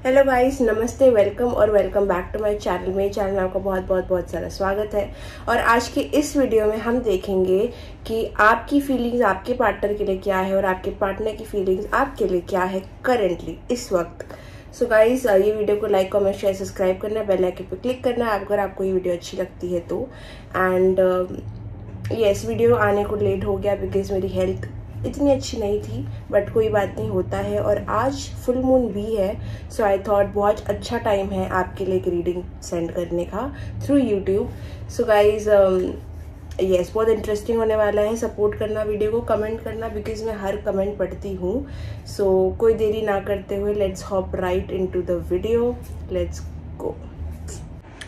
Hello guys, नमस्ते, welcome और welcome back to my channel. मेरे चैनल में आपका बहुत बहुत बहुत सारा स्वागत है। और आज की इस वीडियो में हम देखेंगे कि आपकी फीलिंग्स आपके पार्टनर के लिए क्या है और आपके पार्टनर की फीलिंग्स आपके लिए क्या है करेंटली इस वक्त। सो गाइस, ये वीडियो को लाइक कमेंट शेयर सब्सक्राइब करना, बेल आइकन पे क्लिक करना अगर आपको ये वीडियो अच्छी लगती है तो। एंड यस, वीडियो आने को लेट हो गया बिकॉज मेरी हेल्थ इतनी अच्छी नहीं थी, बट कोई बात नहीं, होता है। और आज फुल मून भी है, सो आई थॉट बहुत अच्छा टाइम है आपके लिए एक रीडिंग सेंड करने का through YouTube. So guys yes, बहुत इंटरेस्टिंग होने वाला है। सपोर्ट करना, वीडियो को कमेंट करना बिकॉज मैं हर कमेंट पढ़ती हूँ। सो कोई देरी ना करते हुए let's hop right into the video, let's go.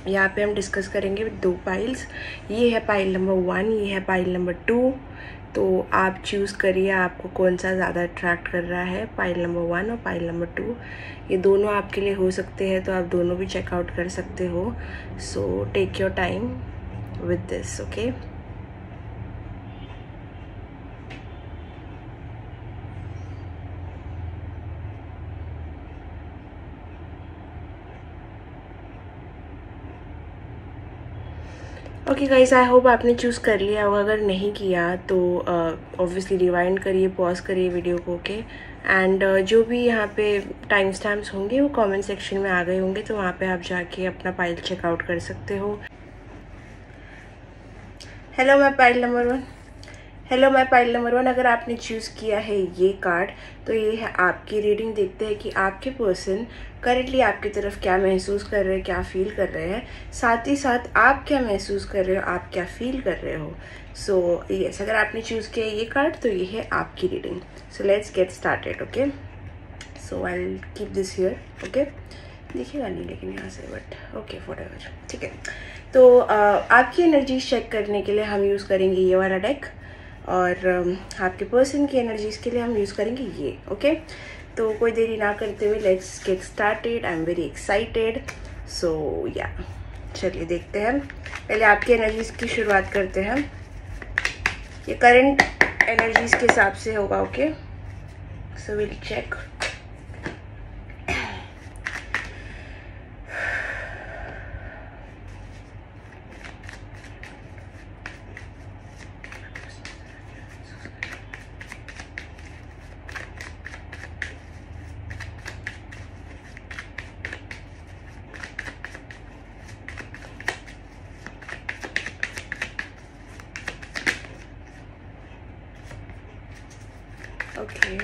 यहाँ पे हम डिस्कस करेंगे दो पाइल्स। ये है पाइल नंबर 1, ये है पाइल नंबर 2। तो आप चूज़ करिए आपको कौन सा ज़्यादा अट्रैक्ट कर रहा है, पाइल नंबर 1 और पाइल नंबर 2। ये दोनों आपके लिए हो सकते हैं, तो आप दोनों भी चेकआउट कर सकते हो। So take your time with this, okay. Okay guys, I hope आपने चूज़ कर लिया होगा। अगर नहीं किया तो ऑब्वियसली रिवाइंड करिए, पॉज करिए वीडियो को, ओके। एंड जो भी यहाँ पे टाइम स्टैम्प्स होंगे वो कमेंट सेक्शन में आ गए होंगे, तो वहाँ पे आप जाके अपना पाइल चेकआउट कर सकते हो। हेलो मैं पाइल नंबर 1। हेलो मैं पाइल नंबर 1। अगर आपने चूज़ किया है ये कार्ड, तो ये है आपकी रीडिंग। देखते हैं कि आपके पर्सन करेंटली आपकी तरफ क्या महसूस कर रहे हैं, क्या फील कर रहे हैं, साथ ही साथ आप क्या महसूस कर रहे हो, आप क्या फील कर रहे हो। सो यस, अगर आपने चूज़ किया ये कार्ड तो ये है आपकी reading. So let's get started, okay. So I will keep this here, okay. दिखेगा नहीं लेकिन यहाँ से, बट ओके व्हाटएवर, ठीक है। तो आपकी एनर्जी चेक करने के लिए हम यूज़ करेंगे ये वाला डेक, और आपके पर्सन की एनर्जीज के लिए हम यूज़ करेंगे ये, ओके। तो कोई देरी ना करते हुए let's get started. I am very excited. So yeah, चलिए देखते हैं। पहले आपकी एनर्जीज की शुरुआत करते हैं। ये करंट एनर्जीज के हिसाब से होगा, okay. So will check. Okay,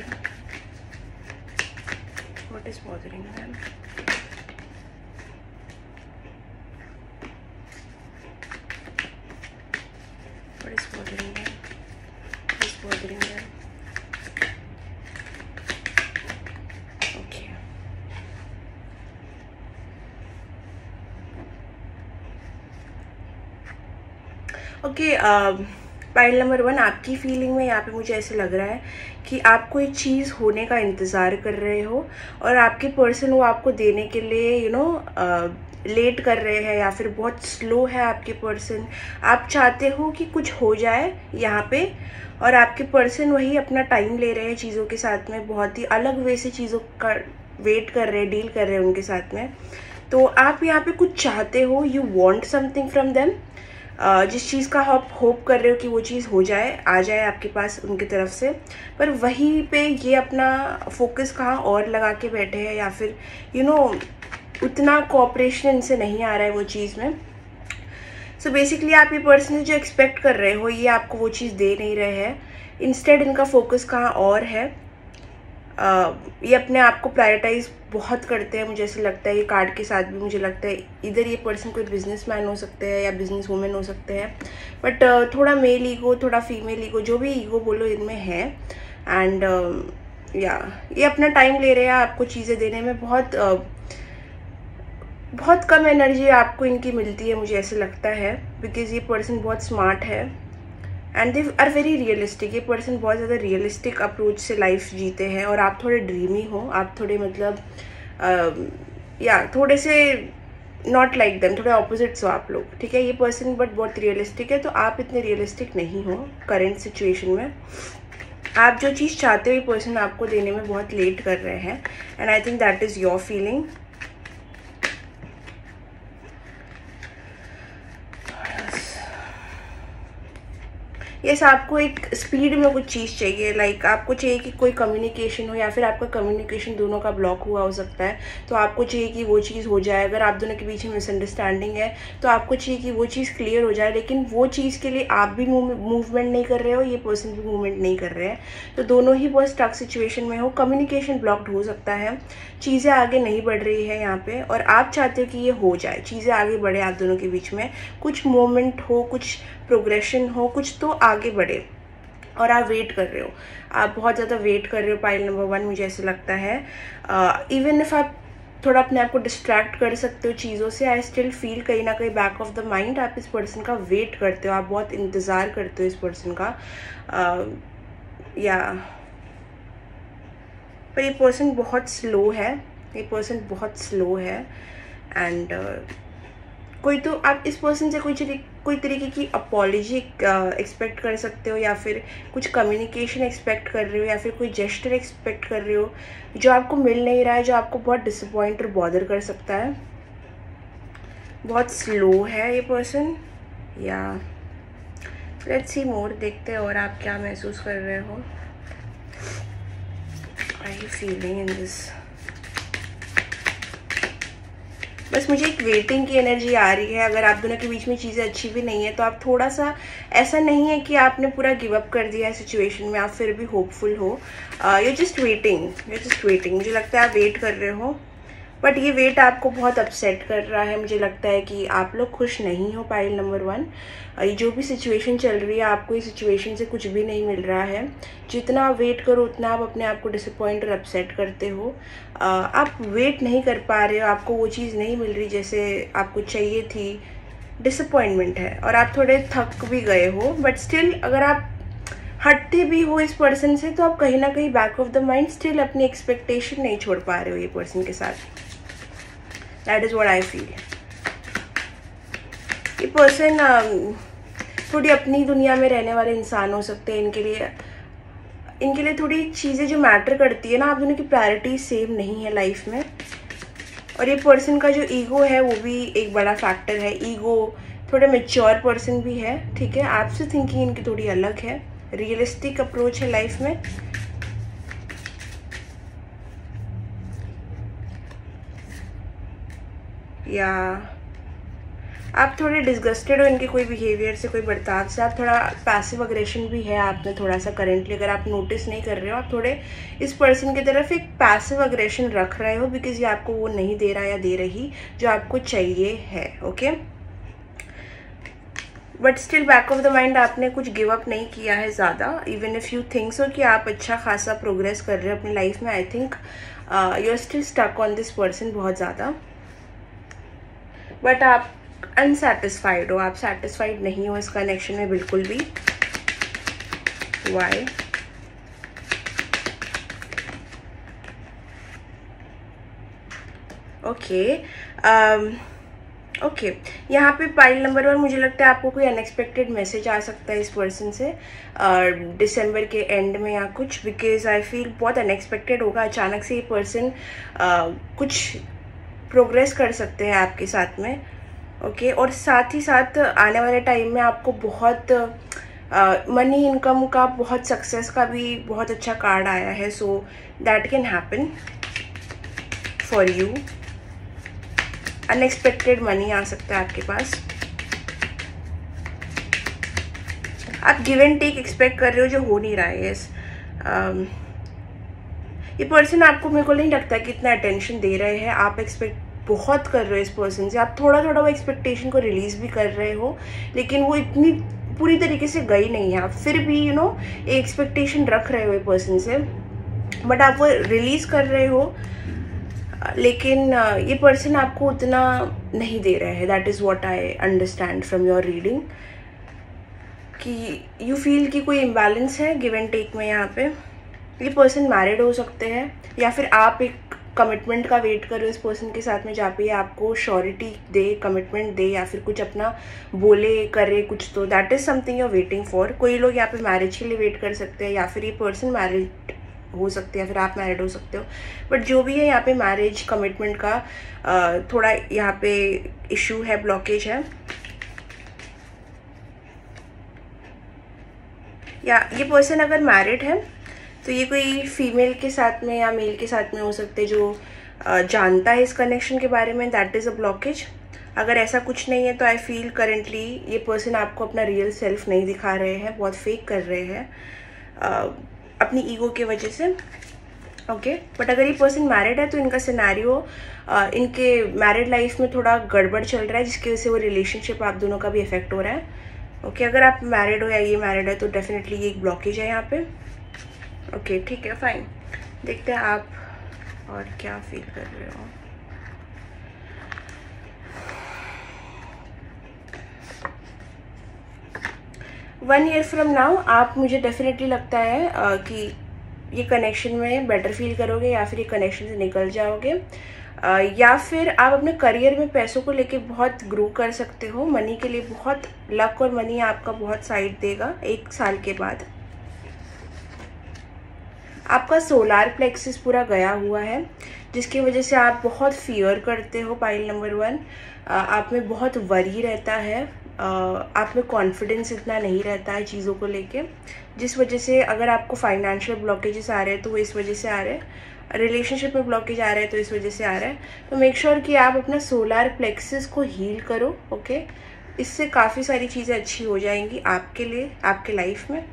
what is bothering them? What is bothering them? What is bothering them? Okay. Okay, pile number 1, आपकी फीलिंग में यहाँ पे मुझे ऐसे लग रहा है कि आप कोई चीज़ होने का इंतज़ार कर रहे हो और आपके पर्सन वो आपको देने के लिए लेट कर रहे हैं, या फिर बहुत स्लो है आपके पर्सन। आप चाहते हो कि कुछ हो जाए यहाँ पे, और आपके पर्सन वही अपना टाइम ले रहे हैं चीज़ों के साथ में, बहुत ही अलग वे से चीज़ों का वेट कर रहे हैं, डील कर रहे हैं उनके साथ में। तो आप यहाँ पे कुछ चाहते हो, you want something from them. जिस चीज़ का आप होप कर रहे हो कि वो चीज़ हो जाए, आ जाए आपके पास उनकी तरफ से, पर वहीं पे ये अपना फोकस कहाँ और लगा के बैठे हैं, या फिर उतना कोऑपरेशन इनसे नहीं आ रहा है वो चीज़ में। सो बेसिकली आप ये पर्सन जो एक्सपेक्ट कर रहे हो, ये आपको वो चीज़ दे नहीं रहे हैं। इंस्टेड इनका फोकस कहाँ और है। ये अपने आप को प्रायोरिटाइज बहुत करते हैं, मुझे ऐसे लगता है। ये कार्ड के साथ भी मुझे लगता है इधर ये पर्सन कोई बिजनेसमैन हो सकते हैं या बिजनेस वूमेन हो सकते हैं, बट थोड़ा मेल ईगो, थोड़ा फीमेल ईगो, जो भी ईगो बोलो इनमें है। एंड ये अपना टाइम ले रहे हैं आपको चीज़ें देने में। बहुत कम एनर्जी आपको इनकी मिलती है, मुझे ऐसे लगता है, बिकॉज ये पर्सन बहुत स्मार्ट है and they are very realistic. ये पर्सन बहुत ज़्यादा रियलिस्टिक अप्रोच से लाइफ जीते हैं, और आप थोड़े ड्रीमी हो, आप थोड़े थोड़े से नॉट लाइक देम, थोड़े ऑपोजिट्स हो आप लोग, ठीक है। ये पर्सन बट बहुत रियलिस्टिक है, तो आप इतने रियलिस्टिक नहीं हो करेंट सिचुएशन में। आप जो चीज़ चाहते हो ये पर्सन आपको देने में बहुत लेट कर रहे हैं, and I think that is your feeling. Yes, आपको एक स्पीड में कुछ चीज़ चाहिए, लाइक आपको चाहिए कि कोई कम्युनिकेशन हो, या फिर आपका कम्युनिकेशन दोनों का ब्लॉक हुआ हो सकता है, तो आपको चाहिए कि वो चीज़ हो जाए। अगर आप दोनों के बीच में मिसअंडरस्टैंडिंग है तो आपको चाहिए कि वो चीज़ क्लियर हो जाए, लेकिन वो चीज़ के लिए आप भी मूवमेंट नहीं कर रहे हो, ये पर्सन भी मूवमेंट नहीं कर रहे हैं, तो दोनों ही बहुत स्टक सिचुएशन में हो। कम्युनिकेशन ब्लॉक्ड हो सकता है, चीज़ें आगे नहीं बढ़ रही है यहाँ पे, और आप चाहते हो कि ये हो जाए, चीज़ें आगे बढ़े, आप दोनों के बीच में कुछ मोमेंट हो, कुछ प्रोग्रेशन हो, कुछ तो आगे बढ़े, और आप वेट कर रहे हो, आप बहुत ज़्यादा वेट कर रहे हो पाइल नंबर 1, मुझे ऐसे लगता है। इवन इफ आप थोड़ा अपने आप को डिस्ट्रैक्ट कर सकते हो चीज़ों से, आई स्टिल फील कहीं ना कहीं बैक ऑफ द माइंड आप इस पर्सन का वेट करते हो, आप बहुत इंतज़ार करते हो इस पर्सन का। या पर ये पर्सन बहुत स्लो है, ये पर्सन बहुत स्लो है, एंड कोई तो आप इस पर्सन से कोई तरीके की अपॉलॉजी एक्सपेक्ट कर सकते हो, या फिर कुछ कम्युनिकेशन एक्सपेक्ट कर रहे हो, या फिर कोई जेस्चर एक्सपेक्ट कर रहे हो जो आपको मिल नहीं रहा है, जो आपको बहुत डिसअपॉइंट और बॉदर कर सकता है। बहुत स्लो है ये पर्सन। या लेट्स सी मोर, देखते हैं और आप क्या महसूस कर रहे हो। आई यू फीलिंग इन दिस? बस मुझे एक वेटिंग की एनर्जी आ रही है। अगर आप दोनों के बीच में चीज़ें अच्छी भी नहीं है तो आप थोड़ा सा, ऐसा नहीं है कि आपने पूरा गिव अप कर दिया है सिचुएशन में, आप फिर भी होपफुल हो। यू जस्ट वेटिंग, मुझे लगता है आप वेट कर रहे हो, बट ये वेट आपको बहुत अपसेट कर रहा है। मुझे लगता है कि आप लोग खुश नहीं हो पाइल नंबर 1। ये जो भी सिचुएशन चल रही है, आपको इस सिचुएशन से कुछ भी नहीं मिल रहा है। जितना आप वेट करो उतना आप अपने आप को डिसअपॉइंट और अपसेट करते हो। आप वेट नहीं कर पा रहे हो, आपको वो चीज़ नहीं मिल रही जैसे आपको चाहिए थी, डिसअपॉइंटमेंट है, और आप थोड़े थक भी गए हो। बट स्टिल अगर आप हटते भी हो इस पर्सन से तो आप कहीं ना कहीं back of the mind still अपनी एक्सपेक्टेशन नहीं छोड़ पा रहे हो ये पर्सन के साथ। That is what I feel. ये पर्सन थोड़ी अपनी दुनिया में रहने वाले इंसान हो सकते हैं। इनके लिए थोड़ी चीज़ें जो मैटर करती है ना, आप दोनों की प्रायोरिटी सेम नहीं है लाइफ में, और ये पर्सन का जो ईगो है वो भी एक बड़ा फैक्टर है। ईगो, थोड़े मैच्योर पर्सन भी है, ठीक है, आपसे थिंकिंग इनकी थोड़ी अलग है, रियलिस्टिक अप्रोच है लाइफ में। या आप थोड़े डिस्गस्टेड हो इनके कोई बिहेवियर से, कोई बर्ताव से। आप थोड़ा पैसिव अग्रेशन भी है आप में थोड़ा सा करेंटली, अगर आप नोटिस नहीं कर रहे हो, आप थोड़े इस पर्सन की तरफ एक पैसिव अग्रेशन रख रहे हो, बिकॉज ये आपको वो नहीं दे रहा या दे रही जो आपको चाहिए है। Okay, but still back of the mind आपने कुछ गिव अप नहीं किया है ज़्यादा। Even if you think so कि आप अच्छा खासा प्रोग्रेस कर रहे हो अपनी लाइफ में, I think you are still stuck on this person बहुत ज़्यादा, बट आप अनसेटिस्फाइड हो, आप सेटिस्फाइड नहीं हो इस कनेक्शन में बिल्कुल भी। वाई? ओके, यहाँ पे पाइल नंबर 1 मुझे लगता है आपको कोई अनएक्सपेक्टेड मैसेज आ सकता है इस पर्सन से दिसंबर के एंड में या कुछ, बिकॉज आई फील बहुत अनएक्सपेक्टेड होगा। अचानक से ये पर्सन कुछ प्रोग्रेस कर सकते हैं आपके साथ में। ओके, और साथ ही साथ आने वाले टाइम में आपको बहुत मनी इनकम का, बहुत सक्सेस का भी बहुत अच्छा कार्ड आया है, so that can happen for you. Unexpected money आ सकता है आपके पास। आप गिव एंड टेक एक्सपेक्ट कर रहे हो जो हो नहीं रहा है। यस, ये पर्सन आपको, मेरे को नहीं लगता कि इतना अटेंशन दे रहे हैं। आप एक्सपेक्ट बहुत कर रहे हो इस पर्सन से, आप थोड़ा थोड़ा वो एक्सपेक्टेशन को रिलीज भी कर रहे हो, लेकिन वो इतनी पूरी तरीके से गई नहीं है। आप फिर भी यू नो एक्सपेक्टेशन रख रहे हो ये पर्सन से, बट आप वो रिलीज कर रहे हो, लेकिन ये पर्सन आपको उतना नहीं दे रहा है। That is what I understand from your reading, कि यू फील कि कोई इम्बैलेंस है गिव एंड टेक में। यहाँ पे ये पर्सन मैरिड हो सकते हैं, या फिर आप एक कमिटमेंट का वेट कर रहे हो इस पर्सन के साथ में, जहाँ पे आपको श्योरिटी दे, कमिटमेंट दे, या फिर कुछ अपना बोले करे कुछ, तो that is something you are waiting for. कोई लोग यहाँ पे मैरिज के लिए वेट कर सकते हैं, या फिर ये पर्सन मैरिड हो सकते हैं, या फिर आप मैरिड हो सकते हो। बट जो भी है यहाँ पे मैरिज कमिटमेंट का थोड़ा यहाँ पे इशू है, ब्लॉकेज है। या ये पर्सन अगर मैरिड है तो ये कोई फीमेल के साथ में या मेल के साथ में हो सकते हैं जो जानता है इस कनेक्शन के बारे में, दैट इज़ अ ब्लॉकेज। अगर ऐसा कुछ नहीं है तो आई फील करेंटली ये पर्सन आपको अपना रियल सेल्फ नहीं दिखा रहे हैं, बहुत फेक कर रहे हैं अपनी ईगो की वजह से। ओके, बट अगर ये पर्सन मैरिड है तो इनका सिनेरियो इनके मैरिड लाइफ में थोड़ा गड़बड़ चल रहा है, जिसकी वजह से वो रिलेशनशिप आप दोनों का भी इफेक्ट हो रहा है। ओके, अगर आप मैरिड हो या ये मैरिड है तो डेफिनेटली ये एक ब्लॉकेज है यहाँ पे। ओके, ठीक है, फाइन। देखते हैं आप और क्या फील कर रहे हो। वन ईयर फ्रॉम नाउ आप, मुझे डेफिनेटली लगता है कि ये कनेक्शन में बेटर फील करोगे, या फिर ये कनेक्शन से निकल जाओगे, या फिर आप अपने करियर में पैसों को लेके बहुत ग्रो कर सकते हो। मनी के लिए बहुत लक और मनी आपका बहुत साइड देगा 1 साल के बाद। आपका सोलार प्लेक्सिस पूरा गया हुआ है, जिसकी वजह से आप बहुत फियर करते हो। पाइल नंबर 1, आप में बहुत वरी रहता है, आप में कॉन्फिडेंस इतना नहीं रहता है चीज़ों को लेके, जिस वजह से अगर आपको फाइनेंशियल ब्लॉकेजेस आ रहे हैं तो वो इस वजह से आ रहे हैं, रिलेशनशिप में ब्लॉकेज आ रहे हैं तो इस वजह से आ रहा है। तो मेक श्योर कि आप अपना सोलार प्लेक्सिस को हील करो। ओके, इससे काफ़ी सारी चीज़ें अच्छी हो जाएंगी आपके लिए, आपके लाइफ में।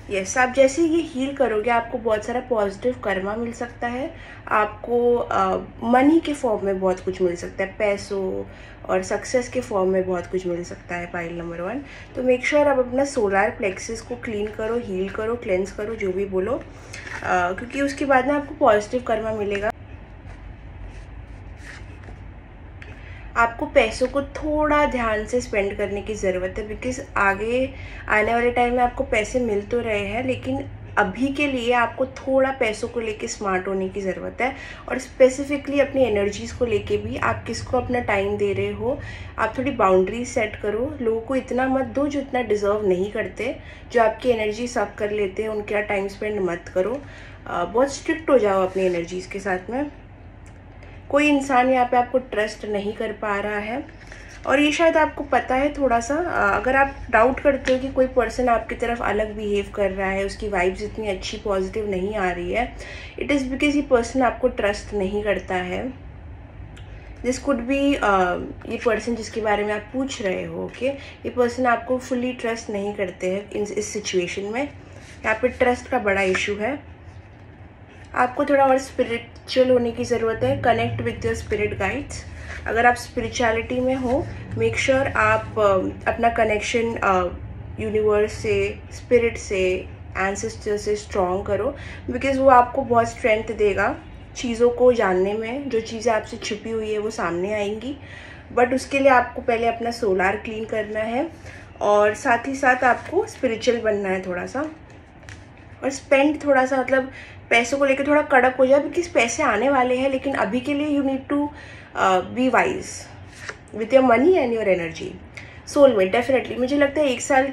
यस, आप जैसे ये हील करोगे आपको बहुत सारा पॉजिटिव कर्मा मिल सकता है, आपको मनी के फॉर्म में बहुत कुछ मिल सकता है, पैसों और सक्सेस के फॉर्म में बहुत कुछ मिल सकता है। पाइल नंबर 1, तो मेक श्योर आप अपना सोलार प्लेक्सिस को क्लीन करो, हील करो, क्लेंस करो, जो भी बोलो, क्योंकि उसके बाद ना आपको पॉजिटिव कर्मा मिलेगा। आपको पैसों को थोड़ा ध्यान से स्पेंड करने की ज़रूरत है, बिकॉज आगे आने वाले टाइम में आपको पैसे मिल तो रहे हैं, लेकिन अभी के लिए आपको थोड़ा पैसों को लेके स्मार्ट होने की ज़रूरत है। और स्पेसिफिकली अपनी एनर्जीज़ को लेके भी, आप किसको अपना टाइम दे रहे हो, आप थोड़ी बाउंड्रीज सेट करो। लोगों को इतना मत दो जो इतना डिज़र्व नहीं करते, जो आपकी एनर्जी सक कर लेते हैं, उनके साथ टाइम स्पेंड मत करो। बहुत स्ट्रिक्ट हो जाओ अपनी एनर्जीज़ के साथ में। कोई इंसान यहाँ पे आपको ट्रस्ट नहीं कर पा रहा है, और ये शायद आपको पता है थोड़ा सा। अगर आप डाउट करते हो कि कोई पर्सन आपकी तरफ अलग बिहेव कर रहा है, उसकी वाइब्स इतनी अच्छी पॉजिटिव नहीं आ रही है, इट इज़ बिकॉज ये पर्सन आपको ट्रस्ट नहीं करता है। दिस कुड बी ये पर्सन जिसके बारे में आप पूछ रहे हो। ओके, ये पर्सन आपको फुली ट्रस्ट नहीं करते हैं इस सिचुएशन में। यहाँ पे ट्रस्ट का बड़ा इशू है। आपको थोड़ा और स्पिरिचुअल होने की ज़रूरत है। Connect with your spirit guides. अगर आप स्पिरिचुअलिटी में हो, मेक श्योर आप अपना कनेक्शन यूनिवर्स से, स्पिरिट से, एंसेस्टर से स्ट्रॉन्ग करो, बिकॉज वो आपको बहुत स्ट्रेंथ देगा चीज़ों को जानने में। जो चीज़ें आपसे छुपी हुई है वो सामने आएंगी, बट उसके लिए आपको पहले अपना सोलार क्लीन करना है, और साथ ही साथ आपको स्पिरिचुअल बनना है थोड़ा सा, और स्पेंड थोड़ा सा, मतलब पैसों को लेकर थोड़ा कड़क हो जाए, बिकॉज पैसे आने वाले हैं, लेकिन अभी के लिए you need to be wise with your money and your energy. Soulmate, definitely मुझे लगता है 1 साल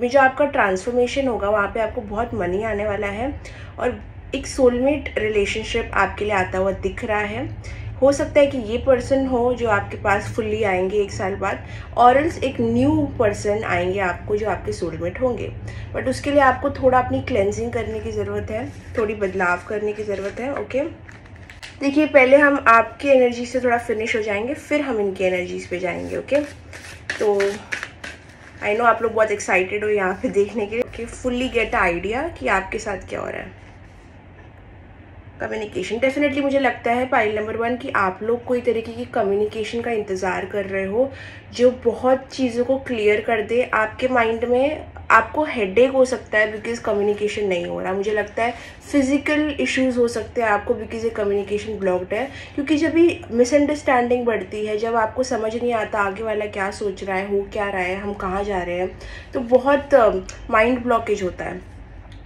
में जो आपका ट्रांसफॉर्मेशन होगा वहाँ पे आपको बहुत मनी आने वाला है, और एक सोलमेट रिलेशनशिप आपके लिए आता हुआ दिख रहा है। हो सकता है कि ये पर्सन हो जो आपके पास फुल्ली आएंगे 1 साल बाद, और एल्स एक न्यू पर्सन आएंगे आपको जो आपके सोलमेट होंगे। बट उसके लिए आपको थोड़ा अपनी क्लेंजिंग करने की ज़रूरत है, थोड़ी बदलाव करने की ज़रूरत है। ओके, देखिए पहले हम आपकी एनर्जी से थोड़ा फिनिश हो जाएंगे, फिर हम इनकी एनर्जीज पे जाएंगे। ओके, तो आई नो आप लोग बहुत एक्साइटेड हो यहाँ पे देखने के लिए। ओके, फुल्ली गेट आइडिया कि आपके साथ क्या हो रहा है। कम्युनिकेशन, डेफिनेटली मुझे लगता है पाइल नंबर 1 कि आप लोग कोई तरीके की कम्युनिकेशन का इंतज़ार कर रहे हो, जो बहुत चीज़ों को क्लियर कर दे। आपके माइंड में आपको हेडेक हो सकता है बिकॉज कम्युनिकेशन नहीं हो रहा। मुझे लगता है फिजिकल इश्यूज हो सकते हैं आपको बिकॉज ये कम्युनिकेशन ब्लॉक्ड है, क्योंकि जब भी मिसअंडरस्टैंडिंग बढ़ती है, जब आपको समझ नहीं आता आगे वाला क्या सोच रहा है, हो क्या रहा है, हम कहाँ जा रहे हैं, तो बहुत माइंड ब्लॉकेज होता है।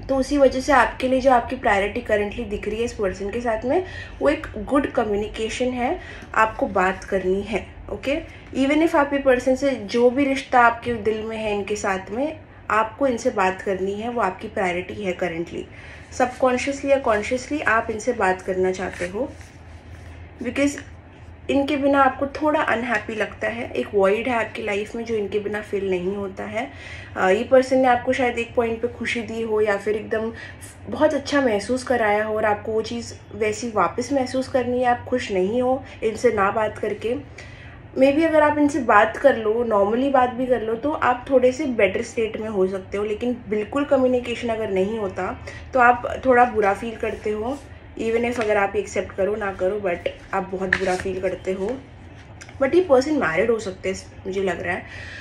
तो उसी वजह से आपके लिए जो आपकी प्रायोरिटी करंटली दिख रही है इस पर्सन के साथ में, वो एक गुड कम्युनिकेशन है, आपको बात करनी है। ओके, इवन इफ आप ये पर्सन से जो भी रिश्ता आपके दिल में है इनके साथ में, आपको इनसे बात करनी है, वो आपकी प्रायोरिटी है करंटली। सबकॉन्शियसली या कॉन्शियसली आप इनसे बात करना चाहते हो, बिकॉज इनके बिना आपको थोड़ा अनहैप्पी लगता है। एक वॉइड है आपकी लाइफ में जो इनके बिना फिल नहीं होता है। ये पर्सन ने आपको शायद एक पॉइंट पे खुशी दी हो या फिर एकदम बहुत अच्छा महसूस कराया हो, और आपको वो चीज़ वैसी वापस महसूस करनी है। आप खुश नहीं हो इनसे ना बात करके। मे बी अगर आप इनसे बात कर लो, नॉर्मली बात भी कर लो, तो आप थोड़े से बेटर स्टेट में हो सकते हो। लेकिन बिल्कुल कम्युनिकेशन अगर नहीं होता तो आप थोड़ा बुरा फील करते हो। इवन इफ अगर आप एक्सेप्ट करो ना करो, बट आप बहुत बुरा फील करते हो। बट ये पर्सन मैरिड हो सकते हैं, मुझे लग रहा है।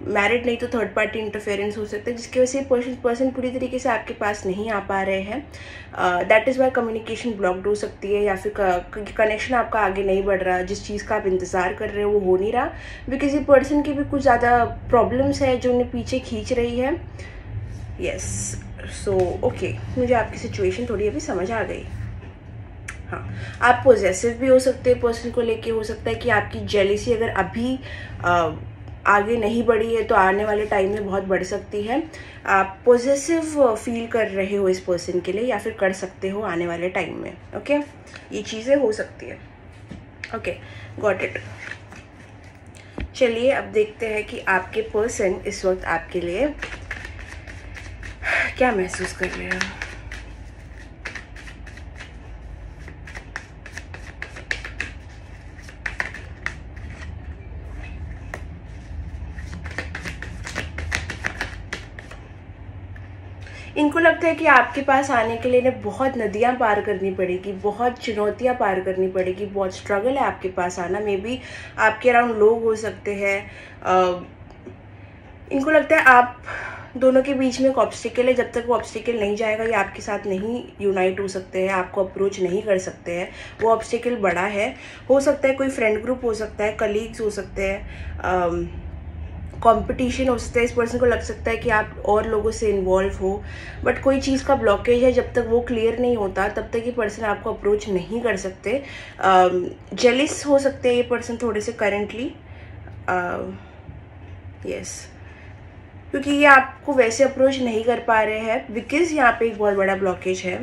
मैरिड नहीं तो थर्ड पार्टी इंटरफेरेंस हो सकता है, जिसकी वजह से पर्सन पूरी तरीके से आपके पास नहीं आ पा रहे हैं। That is why communication blocked हो सकती है, या फिर कनेक्शन आपका आगे नहीं बढ़ रहा। जिस चीज़ का आप इंतज़ार कर रहे हो वो हो नहीं रहा, बिकॉज ये पर्सन की भी कुछ ज़्यादा प्रॉब्लम्स है जो उन्हें पीछे खींच रही है। यस, सो ओके, मुझे आपकी सिचुएशन थोड़ी अभी समझ आ गई। हाँ, आप पॉजेसिव भी हो सकते हैं पर्सन को लेके। हो सकता है कि आपकी जेलिसी अगर अभी आगे नहीं बढ़ी है तो आने वाले टाइम में बहुत बढ़ सकती है। आप पॉजेसिव फील कर रहे हो इस पर्सन के लिए, या फिर कर सकते हो आने वाले टाइम में। ओके, ये चीज़ें हो सकती है। Okay, got it. चलिए अब देखते हैं कि आपके पर्सन इस वक्त आपके लिए क्या महसूस कर रहे हैं। इनको लगता है कि आपके पास आने के लिए इन्हें बहुत नदियाँ पार करनी पड़ेगी, बहुत चुनौतियाँ पार करनी पड़ेगी, बहुत स्ट्रगल है आपके पास आना। मे बी आपके अराउंड लोग हो सकते हैं। इनको लगता है आप दोनों के बीच में एक ऑब्स्टिकल है। जब तक वो ऑब्स्टिकल नहीं जाएगा ये आपके साथ नहीं यूनाइट हो सकते हैं, आपको अप्रोच नहीं कर सकते हैं। वो ऑब्स्टिकल बड़ा है। हो सकता है कोई फ्रेंड ग्रुप हो सकता है, कलीग्स हो सकते हैं, कंपटीशन हो सकता है। इस पर्सन को लग सकता है कि आप और लोगों से इन्वॉल्व हो, बट कोई चीज़ का ब्लॉकेज है। जब तक वो क्लियर नहीं होता तब तक ये पर्सन आपको अप्रोच नहीं कर सकते। जेलिस हो सकते हैं ये पर्सन थोड़े से करेंटली। यस, क्योंकि ये आपको वैसे अप्रोच नहीं कर पा रहे हैं, बिकॉज यहाँ पे एक बहुत बड़ा ब्लॉकेज है।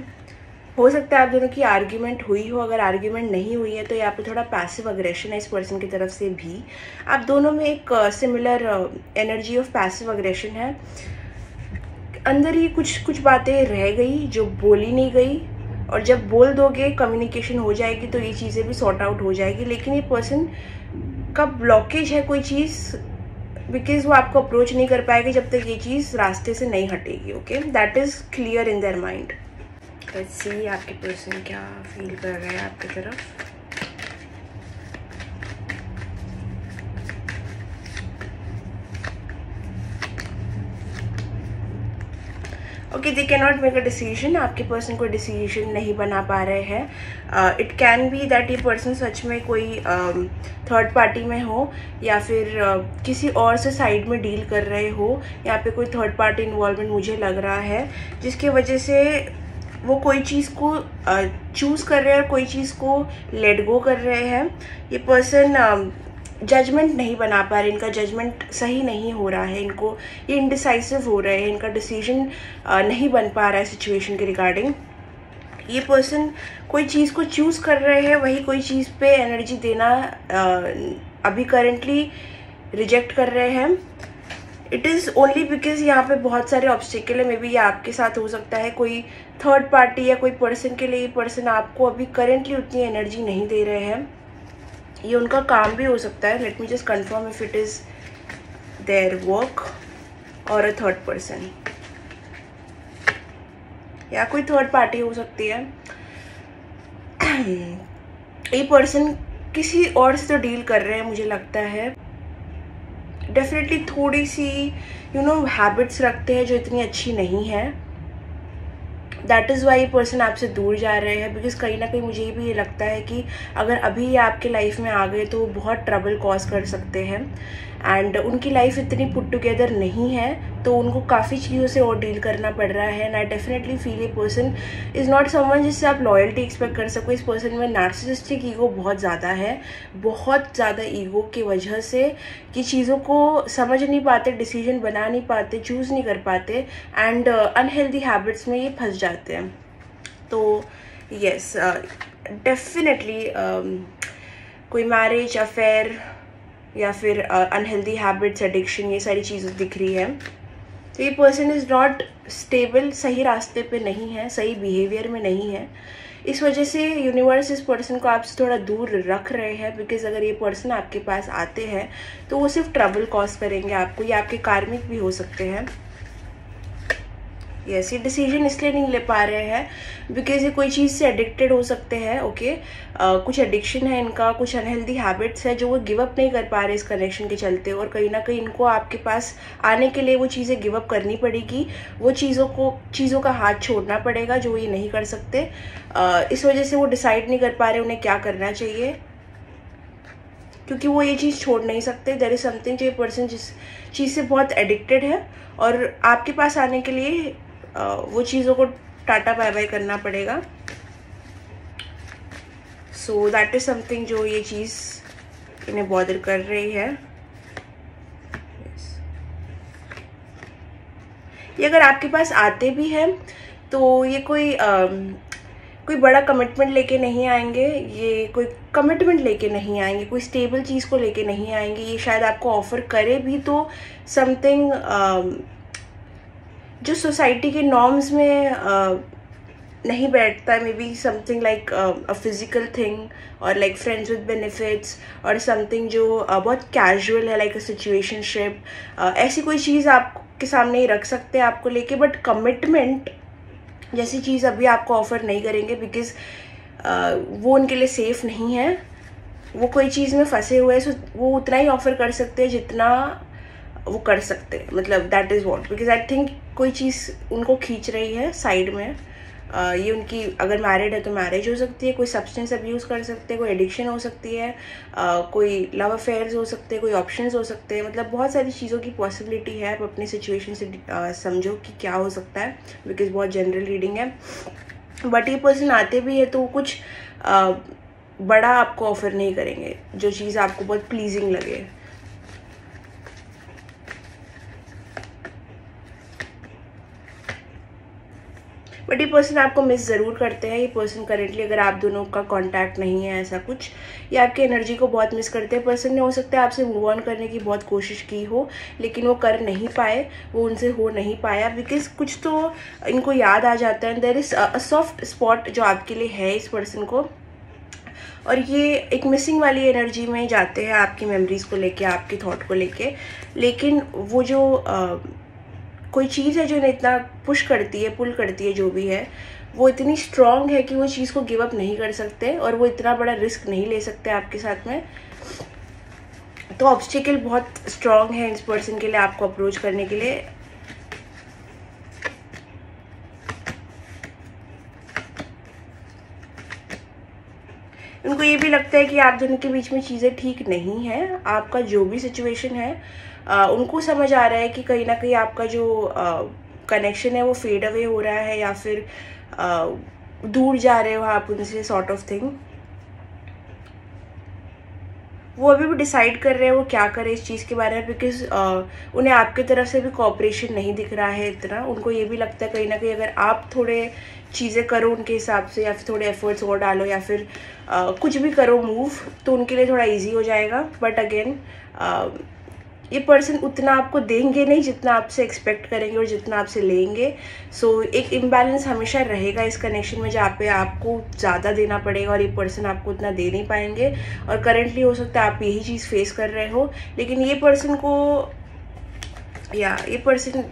हो सकता है आप दोनों की आर्ग्यूमेंट हुई हो। अगर आर्ग्यूमेंट नहीं हुई है तो यहाँ पे थोड़ा पैसिव अग्रेशन है इस पर्सन की तरफ से भी। आप दोनों में एक similar energy of passive aggression है। अंदर ही कुछ बातें रह गई जो बोली नहीं गई, और जब बोल दोगे कम्युनिकेशन हो जाएगी तो ये चीज़ें भी सॉर्ट आउट हो जाएगी। लेकिन ये पर्सन का ब्लॉकेज है कोई चीज़, बिकॉज वो आपको अप्रोच नहीं कर पाएगी जब तक ये चीज़ रास्ते से नहीं हटेगी। Okay, that is clear in their mind. Let's see आपके पर्सन क्या फील कर रहे हैं आपकी तरफ। Okay, they can not make a decision. आपके पर्सन कोई डिसीजन नहीं बना पा रहे हैं। इट कैन बी दैट ये पर्सन सच में कोई थर्ड पार्टी में हो, या फिर किसी और से साइड में डील कर रहे हो। यहाँ पे कोई थर्ड पार्टी इन्वॉल्वमेंट मुझे लग रहा है, जिसकी वजह से वो कोई चीज़ को चूज़ कर रहे हैं और कोई चीज़ को लेट गो कर रहे हैं। ये पर्सन जजमेंट नहीं बना पा रहे, इनका जजमेंट सही नहीं हो रहा है, इनको ये इनडिसाइसिव हो रहे हैं, इनका डिसीजन नहीं बन पा रहा है सिचुएशन के रिगार्डिंग। ये पर्सन कोई चीज़ को चूज़ कर रहे हैं, वही कोई चीज़ पे एनर्जी देना अभी करेंटली रिजेक्ट कर रहे हैं। इट इज़ ओनली बिकॉज यहाँ पे बहुत सारे ऑब्स्टिकल है। मे बी ये आपके साथ हो सकता है कोई थर्ड पार्टी या कोई पर्सन के लिए ये पर्सन आपको अभी करेंटली उतनी एनर्जी नहीं दे रहे हैं। ये उनका काम भी हो सकता है। Let me just confirm if it is their work और अ थर्ड पर्सन, या कोई थर्ड पार्टी हो सकती है। ये पर्सन किसी और से तो डील कर रहे हैं मुझे लगता है। डेफिनेटली थोड़ी सी हैबिट्स रखते हैं जो इतनी अच्छी नहीं है। दैट इज़ वाई ये पर्सन आपसे दूर जा रहे हैं, बिकॉज कहीं ना कहीं मुझे भी ये लगता है कि अगर अभी ये आपके लाइफ में आ गए तो वो बहुत ट्रबल कॉज कर सकते हैं। एंड उनकी लाइफ इतनी पुट टुगेदर नहीं है, तो उनको काफ़ी चीज़ों से और डील करना पड़ रहा है। एंड आई डेफिनेटली फील ये पर्सन इज़ नॉट समवन जिससे आप लॉयल्टी एक्सपेक्ट कर सको। इस पर्सन में नार्सिसिस्टिक ईगो बहुत ज़्यादा है, बहुत ज़्यादा ईगो की वजह से कि चीज़ों को समझ नहीं पाते, डिसीजन बना नहीं पाते, चूज़ नहीं कर पाते एंड अनहेल्दी हैबिट्स में ये फंस जाते हैं। तो यस, डेफिनेटली कोई मैरिज, अफेयर या फिर अनहेल्दी हैबिट्स, एडिक्शन, ये सारी चीज़ें दिख रही है। तो ये पर्सन इज़ नॉट स्टेबल, सही रास्ते पे नहीं है, सही बिहेवियर में नहीं है। इस वजह से यूनिवर्स इस पर्सन को आपसे थोड़ा दूर रख रहे हैं, बिकॉज अगर ये पर्सन आपके पास आते हैं तो वो सिर्फ ट्रबल कॉज करेंगे आपको। ये आपके कार्मिक भी हो सकते हैं। यस, ये डिसीजन इसलिए नहीं ले पा रहे हैं बिकॉज ये कोई चीज़ से एडिक्टेड हो सकते हैं। ओके, कुछ एडिक्शन है इनका, कुछ अनहेल्दी हैबिट्स है जो वो गिव अप नहीं कर पा रहे इस कनेक्शन के चलते, और कहीं ना कहीं इनको आपके पास आने के लिए वो चीज़ें गिव अप करनी पड़ेगी, वो चीज़ों का हाथ छोड़ना पड़ेगा जो ये नहीं कर सकते। इस वजह से वो डिसाइड नहीं कर पा रहे उन्हें क्या करना चाहिए, क्योंकि वो ये चीज़ छोड़ नहीं सकते। देयर इज समथिंग, जो ये पर्सन जिस चीज़ से बहुत एडिक्टेड है और आपके पास आने के लिए वो चीज़ों को टाटा बाय बाय करना पड़ेगा। सो दैट इज समथिंग जो ये चीज़ इन्हें बॉदर कर रही है। ये अगर आपके पास आते भी हैं तो ये कोई बड़ा कमिटमेंट लेके नहीं आएंगे, ये कोई कमिटमेंट लेके नहीं आएंगे, कोई स्टेबल चीज़ को लेके नहीं आएंगे। ये शायद आपको ऑफर करे भी तो समथिंग जो सोसाइटी के नॉर्म्स में नहीं बैठता है। May be something like a physical thing और लाइक फ्रेंड्स विद बेनिफिट्स, और समथिंग जो बहुत कैजुअल है लाइक अ सिचुएशनशिप। ऐसी कोई चीज़ आपके सामने ही रख सकते हैं आपको लेके, बट कमिटमेंट जैसी चीज़ अभी आपको ऑफर नहीं करेंगे बिकॉज वो उनके लिए सेफ नहीं है। वो कोई चीज़ में फंसे हुए हैं, सो वो उतना ही ऑफर कर सकते हैं जितना वो कर सकते हैं। मतलब that is what, because I think कोई चीज़ उनको खींच रही है साइड में। ये उनकी, अगर मैरिड है तो मैरिज हो सकती है, कोई सब्सटेंस अब्यूज़ कर सकते हैं, कोई एडिक्शन हो सकती है, कोई लव अफेयर्स हो सकते हैं, कोई ऑप्शंस हो सकते हैं। मतलब बहुत सारी चीज़ों की पॉसिबिलिटी है। आप अपनी सिचुएशन से समझो कि क्या हो सकता है, बिकॉज बहुत जनरल रीडिंग है। बट ये पर्सन आते भी है तो कुछ बड़ा आपको ऑफर नहीं करेंगे, जो चीज़ आपको बहुत प्लीजिंग लगे। बट ये पर्सन आपको मिस ज़रूर करते हैं। ये पर्सन करेंटली, अगर आप दोनों का कांटेक्ट नहीं है ऐसा कुछ, ये आपकी एनर्जी को बहुत मिस करते हैं। पर्सन ने हो सकता है आपसे मूव ऑन करने की बहुत कोशिश की हो, लेकिन वो कर नहीं पाए, वो उनसे हो नहीं पाया बिकॉज कुछ तो इनको याद आ जाता है। There is a soft spot जो आपके लिए है इस पर्सन को, और ये एक मिसिंग वाली एनर्जी में जाते हैं आपकी मेमोरीज को लेके, आपके थॉट को लेके। लेकिन वो जो कोई चीज़ है जो इन्हें इतना पुश करती है, पुल करती है, जो भी है, वो इतनी स्ट्रॉन्ग है कि वो चीज़ को गिव अप नहीं कर सकते और वो इतना बड़ा रिस्क नहीं ले सकते आपके साथ में। तो ऑब्स्टिकल बहुत स्ट्रॉन्ग है इस पर्सन के लिए आपको अप्रोच करने के लिए। उनको ये भी लगता है कि आप दोनों के बीच में चीज़ें ठीक नहीं हैं। आपका जो भी सिचुएशन है, उनको समझ आ रहा है कि कहीं ना कहीं आपका जो कनेक्शन है वो फेड अवे हो रहा है, या फिर दूर जा रहे हो आप उनसे, सॉर्ट ऑफ थिंग। वो अभी भी डिसाइड कर रहे हैं वो क्या करे इस चीज़ के बारे में, बिकॉज उन्हें आपकी तरफ से भी कोऑपरेशन नहीं दिख रहा है इतना। उनको ये भी लगता है कहीं ना कहीं अगर आप थोड़े चीज़ें करो उनके हिसाब से, या फिर थोड़े एफर्ट्स और डालो, या फिर कुछ भी करो मूव, तो उनके लिए थोड़ा इजी हो जाएगा। बट अगेन ये पर्सन उतना आपको देंगे नहीं जितना आपसे एक्सपेक्ट करेंगे और जितना आपसे लेंगे। सो एक इम्बैलेंस हमेशा रहेगा इस कनेक्शन में, जहाँ पे आपको ज़्यादा देना पड़ेगा और ये पर्सन आपको उतना दे नहीं पाएंगे। और करेंटली हो सकता है आप यही चीज़ फेस कर रहे हो, लेकिन ये पर्सन को, या ये पर्सन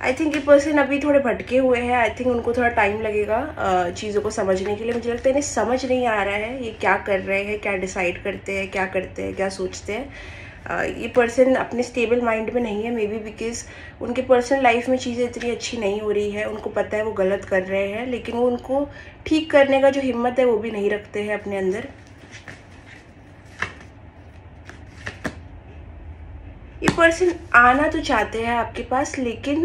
आई थिंक ये पर्सन अभी थोड़े भटके हुए हैं। आई थिंक उनको थोड़ा टाइम लगेगा चीज़ों को समझने के लिए। मुझे लगता है इन्हें समझ नहीं आ रहा है ये क्या कर रहे हैं, क्या डिसाइड करते हैं, क्या करते हैं, क्या सोचते हैं। ये पर्सन अपने स्टेबल माइंड में नहीं है, मे बी बिकॉज उनके पर्सनल लाइफ में चीज़ें इतनी अच्छी नहीं हो रही है। उनको पता है वो गलत कर रहे हैं, लेकिन वो उनको ठीक करने का जो हिम्मत है वो भी नहीं रखते हैं अपने अंदर। ये पर्सन आना तो चाहते हैं आपके पास, लेकिन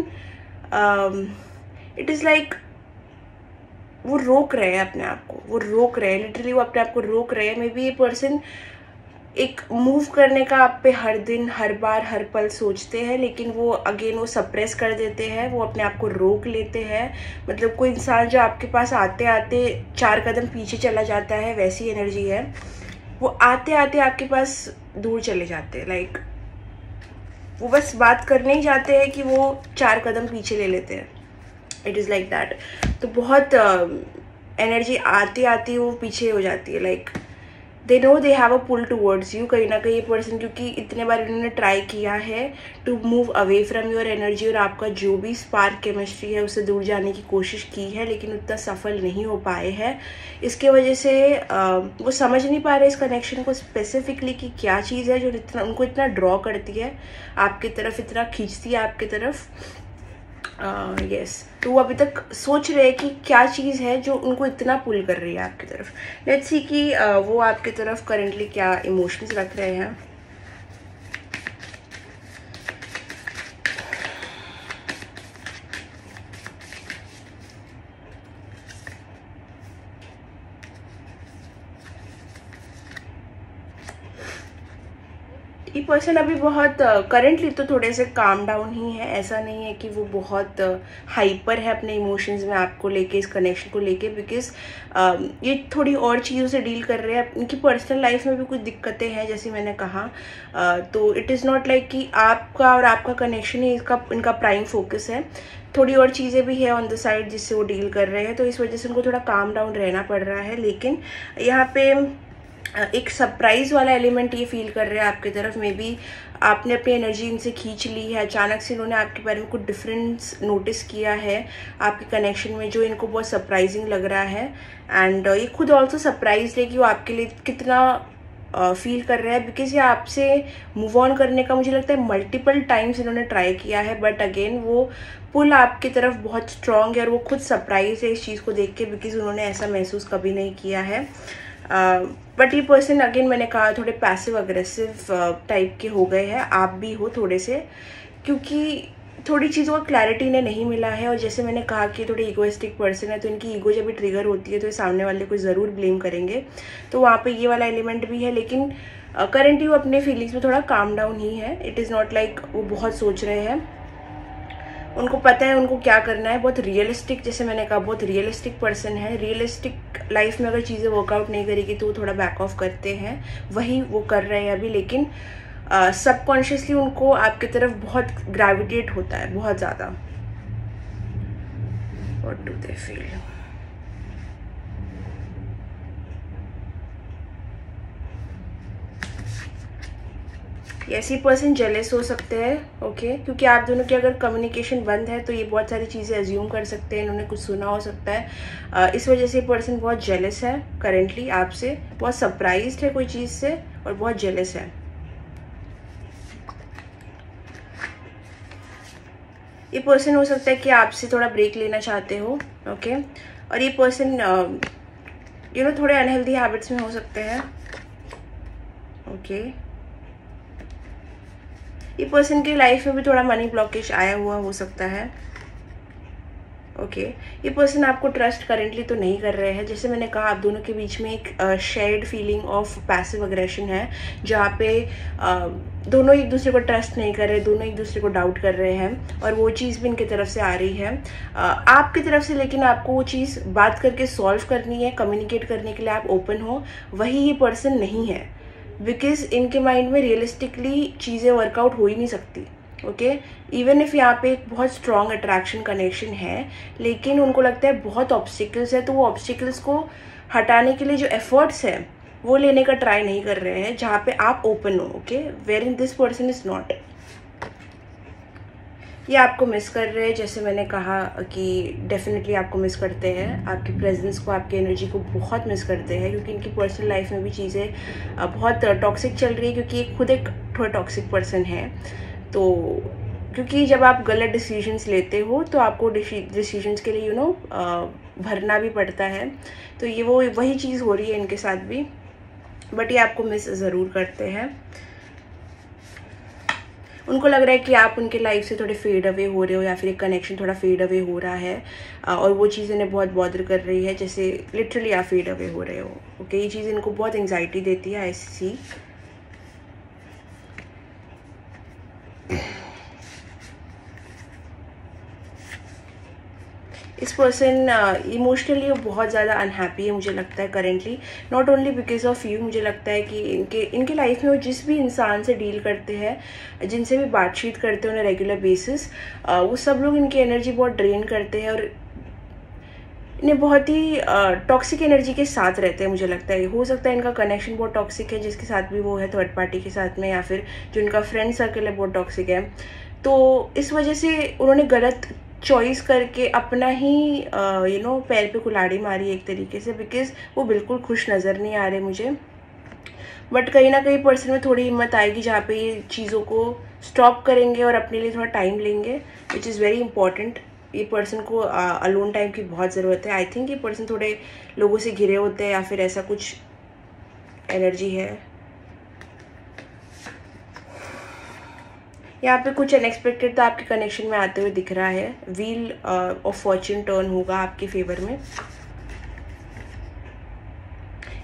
इट इज़ लाइक वो रोक रहे हैं अपने आप को, वो रोक रहे हैं, लिटरली वो अपने आप को रोक रहे हैं। मे बी ये पर्सन एक मूव करने का आप पे हर दिन, हर बार, हर पल सोचते हैं, लेकिन वो अगेन वो सप्रेस कर देते हैं, वो अपने आप को रोक लेते हैं। मतलब कोई इंसान जो आपके पास आते आते 4 कदम पीछे चला जाता है, वैसी एनर्जी है। वो आते आते आपके पास दूर चले जाते हैं, लाइक वो बस बात करने ही जाते हैं कि वो 4 कदम पीछे ले लेते हैं। It is like that. तो बहुत एनर्जी आती आती वो पीछे हो जाती है, like they know they have a pull towards you. कहीं ना कहीं ये पर्सन, क्योंकि इतने बार इन्होंने ट्राई किया है to move away from your energy, और आपका जो भी स्पार्क केमिस्ट्री है उससे दूर जाने की कोशिश की है, लेकिन उतना सफल नहीं हो पाए हैं। इसके वजह से वो समझ नहीं पा रहे इस कनेक्शन को स्पेसिफिकली कि क्या चीज़ है जो इतना उनको इतना ड्रॉ करती है आपकी तरफ, इतना खींचती है आपकी तरफ। यस, तो वो अभी तक सोच रहे हैं कि क्या चीज़ है जो उनको इतना पुल कर रही है आपकी तरफ। लेट्स सी कि वो आपकी तरफ करेंटली क्या इमोशंस रख रहे हैं। ये पर्सन अभी बहुत करंटली तो थोड़े से काम डाउन ही है, ऐसा नहीं है कि वो बहुत हाइपर है अपने इमोशंस में आपको लेके, इस कनेक्शन को लेके, बिकॉज ये थोड़ी और चीज़ों से डील कर रहे हैं। इनकी पर्सनल लाइफ में भी कुछ दिक्कतें हैं, जैसे मैंने कहा। तो इट इज़ नॉट लाइक कि आपका और आपका कनेक्शन ही इनका प्राइम फोकस है। थोड़ी और चीज़ें भी है ऑन द साइड जिससे वो डील कर रहे हैं, तो इस वजह से उनको थोड़ा काम डाउन रहना पड़ रहा है। लेकिन यहाँ पे एक सरप्राइज वाला एलिमेंट ये फील कर रहे हैं आपकी तरफ। मे बी आपने अपनी एनर्जी इनसे खींच ली है, अचानक से इन्होंने आपके बारे में कुछ डिफरेंस नोटिस किया है आपके कनेक्शन में, जो इनको बहुत सरप्राइजिंग लग रहा है। एंड ये खुद ऑल्सो सरप्राइज है कि वो आपके लिए कितना फील कर रहे हैं, बिकॉज ये आपसे मूव ऑन करने का मुझे लगता है मल्टीपल टाइम्स इन्होंने ट्राई किया है, बट अगेन वो पुल आपकी तरफ बहुत स्ट्रॉन्ग है, और वो खुद सरप्राइज है इस चीज़ को देख के, बिकॉज उन्होंने ऐसा महसूस कभी नहीं किया है। बट ये पर्सन अगेन मैंने कहा थोड़े पैसिव अग्रेसिव टाइप के हो गए हैं, आप भी हो थोड़े से, क्योंकि थोड़ी चीज़ों का क्लैरिटी इन्हें नहीं मिला है। और जैसे मैंने कहा कि थोड़े इगोइस्टिक पर्सन है, तो इनकी ईगो जब भी ट्रिगर होती है तो ये सामने वाले को ज़रूर ब्लेम करेंगे, तो वहाँ पे ये वाला एलिमेंट भी है। लेकिन करेंटली वो अपने फीलिंग्स में थोड़ा काम डाउन ही है। इट इज़ नॉट लाइक वो बहुत सोच रहे हैं, उनको पता है उनको क्या करना है। बहुत रियलिस्टिक, जैसे मैंने कहा, बहुत रियलिस्टिक पर्सन है। रियलिस्टिक लाइफ में अगर चीज़ें वर्कआउट नहीं करेगी तो वो थोड़ा बैक ऑफ करते हैं, वही वो कर रहे हैं अभी। लेकिन सबकॉन्शियसली उनको आपकी तरफ बहुत ग्रेविटेट होता है, बहुत ज़्यादा। What do they feel? ऐसी पर्सन जेलस हो सकते हैं, ओके, क्योंकि आप दोनों की अगर कम्युनिकेशन बंद है तो ये बहुत सारी चीज़ें एज्यूम कर सकते हैं, इन्होंने कुछ सुना हो सकता है। इस वजह से पर्सन बहुत जेलस है करेंटली आपसे, बहुत सरप्राइज्ड है कोई चीज़ से, और बहुत जेलस है। ये पर्सन हो सकता है कि आपसे थोड़ा ब्रेक लेना चाहते हो, ओके। और ये पर्सन थोड़े अनहेल्दी हैबिट्स में हो सकते हैं, ओके। ये पर्सन की लाइफ में भी थोड़ा मनी ब्लॉकेज आया हुआ हो सकता है, ओके। ये पर्सन आपको ट्रस्ट करेंटली तो नहीं कर रहे हैं। जैसे मैंने कहा, आप दोनों के बीच में एक shared feeling of passive aggression है, जहाँ पे दोनों एक दूसरे को ट्रस्ट नहीं कर रहे, दोनों एक दूसरे को डाउट कर रहे हैं, और वो चीज़ भी इनकी तरफ से आ रही है आपकी तरफ से। लेकिन आपको वो चीज़ बात करके सॉल्व करनी है, कम्युनिकेट करने के लिए आप ओपन हो, वही ये पर्सन नहीं है, बिकॉज इनके माइंड में रियलिस्टिकली चीज़ें वर्कआउट हो ही नहीं सकती, ओके। इवन इफ यहाँ पे एक बहुत स्ट्रॉन्ग अट्रैक्शन कनेक्शन है, लेकिन उनको लगता है बहुत ऑब्स्टिकल्स है, तो वो ऑब्स्टिकल्स को हटाने के लिए जो एफर्ट्स है वो लेने का ट्राई नहीं कर रहे हैं, जहाँ पे आप ओपन हो, okay, where in this person is not. ये आपको मिस कर रहे हैं, जैसे मैंने कहा कि डेफिनेटली आपको मिस करते हैं, आपकी प्रेजेंस को, आपकी एनर्जी को बहुत मिस करते हैं, क्योंकि इनकी पर्सनल लाइफ में भी चीज़ें बहुत टॉक्सिक चल रही है, क्योंकि ये खुद एक थोड़ा टॉक्सिक पर्सन है। तो क्योंकि जब आप गलत डिसीजंस लेते हो तो आपको डिसीजंस के लिए भरना भी पड़ता है, तो ये वही चीज़ हो रही है इनके साथ भी, बट ये आपको मिस ज़रूर करते हैं। उनको लग रहा है कि आप उनके लाइफ से थोड़े फेड अवे हो रहे हो, या फिर एक कनेक्शन थोड़ा फेड अवे हो रहा है, और वो चीज़ इन्हें बहुत बॉदर कर रही है, जैसे लिटरली आप फेड अवे हो रहे हो। ओके, ये चीज़ इनको बहुत एंग्जाइटी देती है, ऐसी। इस पर्सन इमोशनली बहुत ज़्यादा अनहैप्पी है मुझे लगता है currently, not only because of you. मुझे लगता है कि इनके लाइफ में वो जिस भी इंसान से डील करते हैं, जिनसे भी बातचीत करते हैं ऑन रेगुलर बेसिस, वो सब लोग इनकी एनर्जी बहुत ड्रेन करते हैं, और इन्हें बहुत ही टॉक्सिक एनर्जी के साथ रहते हैं। मुझे लगता है हो सकता है इनका कनेक्शन बहुत टॉक्सिक है, जिसके साथ भी वो है थर्ड पार्टी के साथ में, या फिर जो इनका फ्रेंड सर्कल है बहुत टॉक्सिक है। तो इस वजह से उन्होंने गलत चॉइस करके अपना ही पैर पे कुल्हाड़ी मारी एक तरीके से, बिकॉज वो बिल्कुल खुश नज़र नहीं आ रहे मुझे। बट कहीं ना कहीं पर्सन में थोड़ी हिम्मत आएगी जहाँ पे ये चीज़ों को स्टॉप करेंगे और अपने लिए थोड़ा टाइम लेंगे, विच इज़ वेरी इंपॉर्टेंट। ये पर्सन को अलोन टाइम की बहुत ज़रूरत है। आई थिंक ये पर्सन थोड़े लोगों से घिरे होते हैं, या फिर ऐसा कुछ एनर्जी है। यहाँ पे कुछ अनएक्सपेक्टेड तो आपके कनेक्शन में आते हुए दिख रहा है। व्हील ऑफ फॉर्च्यून टर्न होगा आपके फेवर में।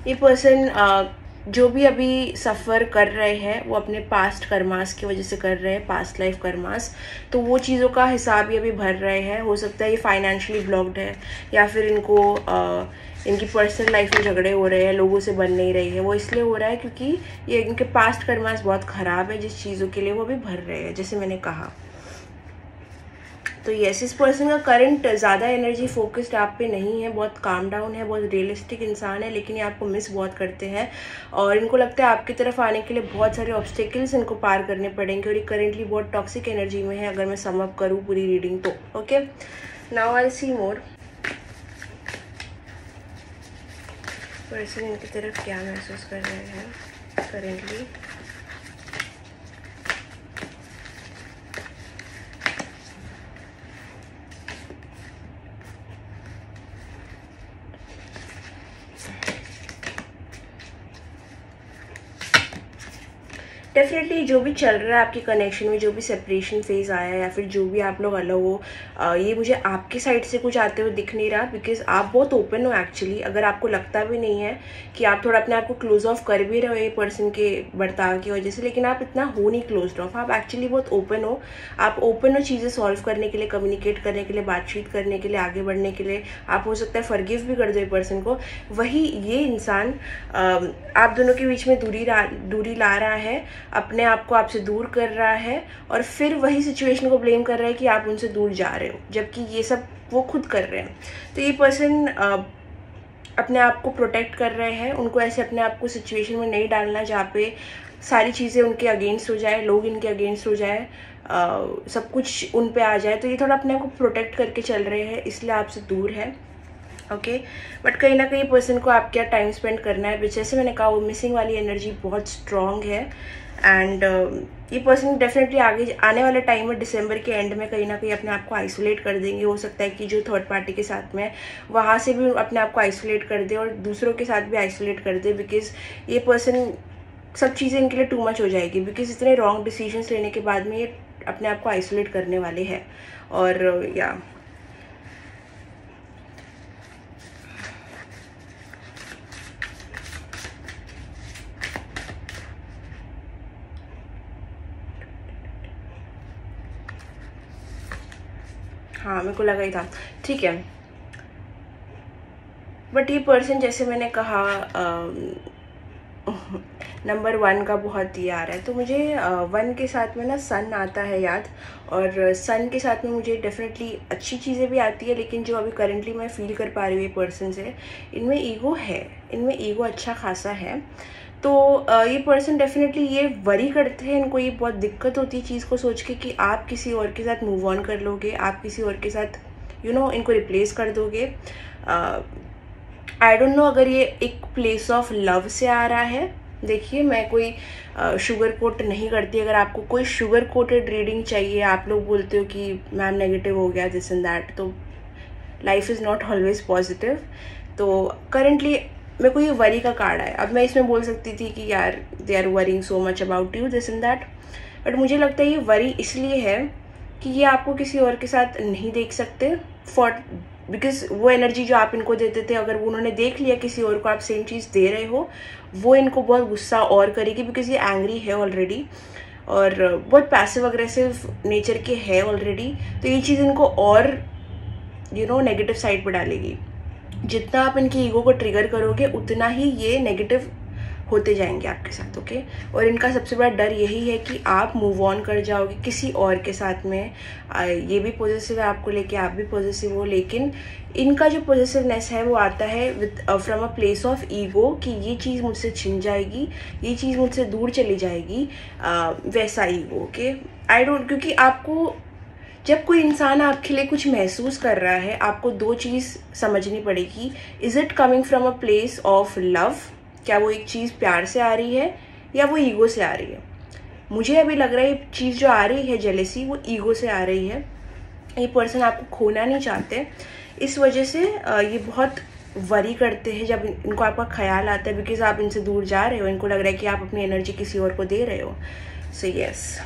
ये पर्सन जो भी अभी सफ़र कर रहे हैं वो अपने पास्ट कर्मास की वजह से कर रहे हैं, पास्ट लाइफ कर्मास। तो वो चीज़ों का हिसाब ये अभी भर रहे हैं। हो सकता है ये फाइनेंशियली ब्लॉक्ड है, या फिर इनको इनकी पर्सनल लाइफ में झगड़े हो रहे हैं, लोगों से बन नहीं रही है। वो इसलिए हो रहा है क्योंकि ये इनके पास्ट कर्मास बहुत ख़राब है, जिस चीज़ों के लिए वो अभी भर रहे हैं, जैसे मैंने कहा। तो यस, इस पर्सन का करंट ज़्यादा एनर्जी फोकस्ड आप पे नहीं है, बहुत काम डाउन है, बहुत रियलिस्टिक इंसान है, लेकिन ये आपको मिस बहुत करते हैं, और इनको लगता है आपकी तरफ आने के लिए बहुत सारे ऑब्स्टेकल्स इनको पार करने पड़ेंगे, और ये करेंटली बहुत टॉक्सिक एनर्जी में है, अगर मैं सम अप करूँ पूरी रीडिंग तो। Okay, now I see more. Person इनकी तरफ क्या महसूस कर रहे हैं करेंटली। डेफिनेटली जो भी चल रहा है आपके कनेक्शन में, जो भी सेपरेशन फेज आया है, या फिर जो भी आप लोग अलग हो, ये मुझे आपकी साइड से कुछ आते हुए दिख नहीं रहा, बिकॉज आप बहुत ओपन हो एक्चुअली। अगर आपको लगता भी नहीं है कि आप थोड़ा अपने आप को क्लोज ऑफ कर भी रहे हो ये पर्सन के बर्ताव की वजह से, लेकिन आप इतना हो नहीं क्लोज ऑफ, आप एक्चुअली बहुत ओपन हो। आप ओपन हो चीज़ें सॉल्व करने के लिए, कम्युनिकेट करने के लिए, बातचीत करने के लिए, आगे बढ़ने के लिए। आप हो सकता है फॉरगिव भी कर दो ये पर्सन को। वही ये इंसान आप दोनों के बीच में दूरी ला रहा है, अपने आप को आपसे दूर कर रहा है, और फिर वही सिचुएशन को ब्लेम कर रहा है कि आप उनसे दूर जा रहे हो, जबकि ये सब वो खुद कर रहे हैं। तो ये पर्सन अपने आप को प्रोटेक्ट कर रहे हैं। उनको ऐसे अपने आप को सिचुएशन में नहीं डालना जहाँ पे सारी चीज़ें उनके अगेंस्ट हो जाए, लोग इनके अगेंस्ट हो जाए, सब कुछ उन पे आ जाए। तो ये थोड़ा अपने आप को प्रोटेक्ट करके चल रहे हैं, इसलिए आपसे दूर है। ओके, बट कहीं ना कहीं पर्सन को आप क्या टाइम स्पेंड करना है, जैसे मैंने कहा वो मिसिंग वाली एनर्जी बहुत स्ट्रॉन्ग है। एंड ये पर्सन डेफिनेटली आगे आने वाले टाइम में दिसंबर के एंड में कहीं ना कहीं अपने आप को आइसोलेट कर देंगे। हो सकता है कि जो थर्ड पार्टी के साथ में वहाँ से भी अपने आप को आइसोलेट कर दे, और दूसरों के साथ भी आइसोलेट कर दे, बिकॉज ये पर्सन सब चीज़ें इनके लिए टू मच हो जाएगी, बिकॉज इतने रॉन्ग डिसीजंस लेने के बाद में ये अपने आप को आइसोलेट करने वाले हैं। और या हाँ, मेरे को लगा ही था। ठीक है, बट ये पर्सन जैसे मैंने कहा नंबर 1 का बहुत ये आ रहा है, तो मुझे 1 के साथ में ना सन आता है याद, और सन के साथ में मुझे डेफिनेटली अच्छी चीज़ें भी आती है, लेकिन जो अभी करेंटली मैं फील कर पा रही हूँ ये पर्सन से, इनमें ईगो है, इनमें ईगो अच्छा खासा है। तो ये पर्सन डेफिनेटली ये वरी करते हैं, इनको ये बहुत दिक्कत होती है चीज़ को सोच के कि आप किसी और के साथ मूव ऑन कर लोगे, आप किसी और के साथ इनको रिप्लेस कर दोगे। आई डोंट नो अगर ये एक प्लेस ऑफ लव से आ रहा है। देखिए, मैं कोई शुगर कोट नहीं करती। अगर आपको कोई शुगर कोटेड रीडिंग चाहिए, आप लोग बोलते हो कि मैम नेगेटिव हो गया दिस एंड दैट, तो life is not always positive. तो करेंटली मेरे को ये वरी का कार्ड है। अब मैं इसमें बोल सकती थी कि यार they are worrying so much about you this and that, but मुझे लगता है ये वरी इसलिए है कि ये आपको किसी और के साथ नहीं देख सकते, बिकॉज वो एनर्जी जो आप इनको देते थे, अगर वो उन्होंने देख लिया किसी और को आप सेम चीज़ दे रहे हो, वो इनको बहुत गुस्सा और करेगी, बिकॉज ये एंग्री है ऑलरेडी और बहुत पैसिव अग्रेसिव नेचर के है ऑलरेडी। तो ये चीज़ इनको और नेगेटिव साइड पर डालेगी। जितना आप इनकी ईगो को ट्रिगर करोगे उतना ही ये नेगेटिव होते जाएंगे आपके साथ, ओके। और इनका सबसे बड़ा डर यही है कि आप मूव ऑन कर जाओगे किसी और के साथ में। ये भी पॉजिटिव है आपको लेके, आप भी पॉजिटिव हो, लेकिन इनका जो पॉजिटिवनेस है वो आता है with from a place of ego कि ये चीज़ मुझसे छिन जाएगी, ये चीज़ मुझसे दूर चली जाएगी, वैसा ईगो, ओके। क्योंकि आपको जब कोई इंसान आपके लिए कुछ महसूस कर रहा है, आपको दो चीज़ समझनी पड़ेगी। Is it coming from a place of love, क्या वो एक चीज़ प्यार से आ रही है या वो ईगो से आ रही है। मुझे अभी लग रहा है ये चीज़ जो आ रही है जेलेसी, वो ईगो से आ रही है। ये पर्सन आपको खोना नहीं चाहते, इस वजह से ये बहुत वरी करते हैं जब इनको आपका ख्याल आता है, बिकॉज आप इनसे दूर जा रहे हो, इनको लग रहा है कि आप अपनी एनर्जी किसी और को दे रहे हो। So yes,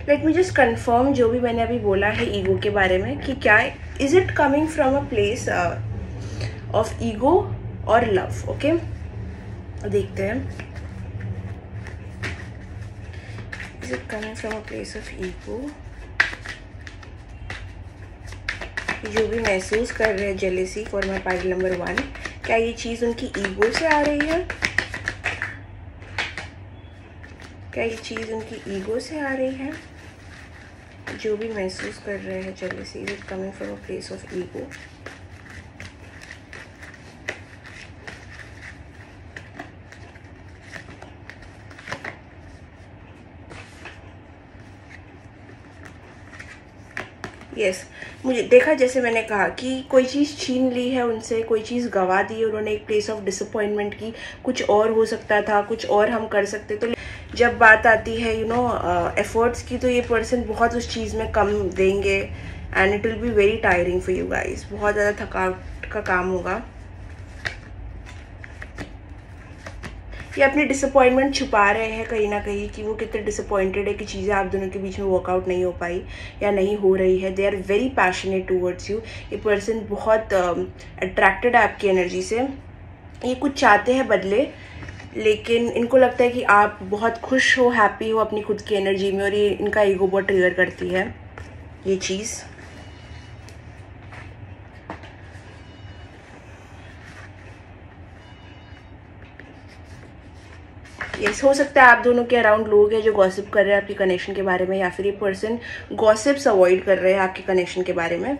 let me just confirm जो भी मैंने अभी बोला है ईगो के बारे में कि क्या is it coming from a place of ego और लव, ओके। देखते हैं, is it coming from a place of ego. जो भी महसूस कर रहे हैं jealousy for my pile number 1, क्या ये चीज़ उनकी ईगो से आ रही है? क्या ये चीज़ उनकी ईगो से आ रही है? जो भी महसूस कर रहे हैं jealousy, is it coming from a place of ego? Yes, मुझे देखा, जैसे मैंने कहा कि कोई चीज़ छीन ली है उनसे, कोई चीज़ गवा दी है उन्होंने, एक प्लेस ऑफ डिसअपॉइंटमेंट की, कुछ और हो सकता था, कुछ और हम कर सकते। तो जब बात आती है एफर्ट्स की, तो ये पर्सन बहुत उस चीज़ में कम देंगे and it will be very tiring for you guys. बहुत ज़्यादा थकावट का काम होगा। ये अपनी डिसअपॉइंटमेंट छुपा रहे हैं कहीं ना कहीं कि वो कितने डिसअपॉइंटेड है कि चीज़ें आप दोनों के बीच में वर्कआउट नहीं हो पाई या नहीं हो रही है। They are very passionate towards you. ये पर्सन बहुत अट्रैक्टेड है आपकी एनर्जी से। ये कुछ चाहते हैं बदले, लेकिन इनको लगता है कि आप बहुत खुश हो, हैप्पी हो अपनी खुद की एनर्जी में, और ये इनका ईगो बहुत ट्रिगर करती है ये चीज़। यस, हो सकता है आप दोनों के अराउंड लोग हैं जो गॉसिप कर रहे हैं आपके कनेक्शन के बारे में, या फिर ये पर्सन गॉसिप्स अवॉइड कर रहे हैं आपके कनेक्शन के बारे में।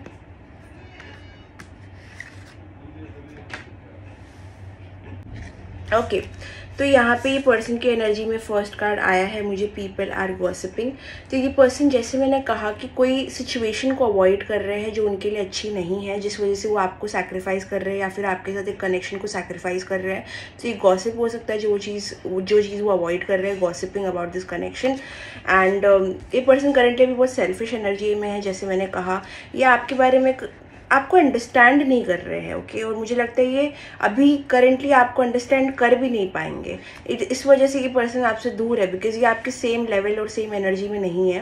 ओके, तो यहाँ पे ये पर्सन की एनर्जी में फर्स्ट कार्ड आया है मुझे, पीपल आर गॉसिपिंग। तो ये पर्सन, जैसे मैंने कहा कि कोई सिचुएशन को अवॉइड कर रहे हैं जो उनके लिए अच्छी नहीं है, जिस वजह से वो आपको सैक्रिफाइस कर रहे हैं या फिर आपके साथ एक कनेक्शन को सैक्रिफाइस कर रहे हैं। तो ये गॉसिप हो सकता है जो चीज़ वो अवॉइड कर रहे हैं, gossiping about this connection. And ये पर्सन करेंटली भी बहुत सेल्फिश एनर्जी में है, जैसे मैंने कहा। ये आपके बारे में आपको अंडरस्टैंड नहीं कर रहे हैं, ओके। और मुझे लगता है ये अभी करेंटली आपको अंडरस्टैंड कर भी नहीं पाएंगे। इस वजह से ये पर्सन आपसे दूर है, बिकॉज ये आपके सेम लेवल और सेम एनर्जी में नहीं है।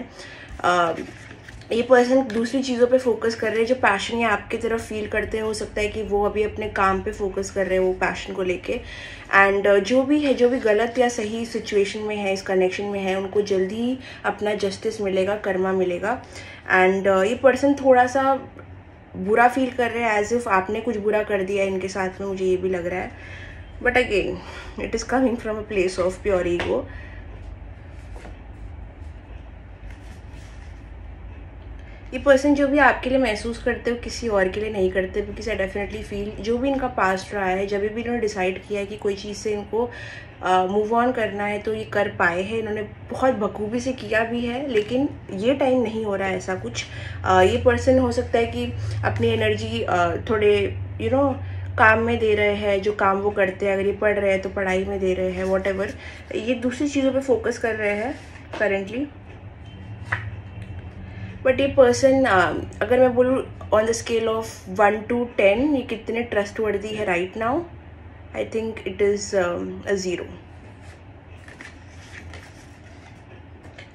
ये पर्सन दूसरी चीज़ों पे फोकस कर रहे हैं, जो पैशन या आपकी तरफ फील करते हैं। हो सकता है कि वो अभी अपने काम पे फोकस कर रहे हैं वो पैशन को लेके। एंड जो भी गलत या सही सिचुएशन में है, इस कनेक्शन में है, उनको जल्दी ही अपना जस्टिस मिलेगा, कर्मा मिलेगा। एंड ये पर्सन थोड़ा सा बुरा फील कर रहे हैं, एज इफ आपने कुछ बुरा कर दिया इनके साथ में, मुझे ये भी लग रहा है। But again it is coming from a place of pure ego. ये पर्सन जो भी आपके लिए महसूस करते हो किसी और के लिए नहीं करते, बिकॉज आई डेफिनेटली फील जो भी इनका पास्ट रहा है, जब भी इन्होंने डिसाइड किया है कि कोई चीज़ से इनको मूव ऑन करना है, तो ये कर पाए हैं। इन्होंने बहुत बखूबी से किया भी है, लेकिन ये टाइम नहीं हो रहा है ऐसा कुछ। ये पर्सन हो सकता है कि अपनी एनर्जी थोड़े काम में दे रहे हैं, जो काम वो करते हैं। अगर ये पढ़ रहे हैं तो पढ़ाई में दे रहे हैं, वॉट एवर। ये दूसरी चीज़ों पे फोकस कर रहे हैं करेंटली। बट ये पर्सन, अगर मैं बोलूँ on the scale of 1 to 10, ये कितने ट्रस्टवर्दी है right now, I think it is a 0।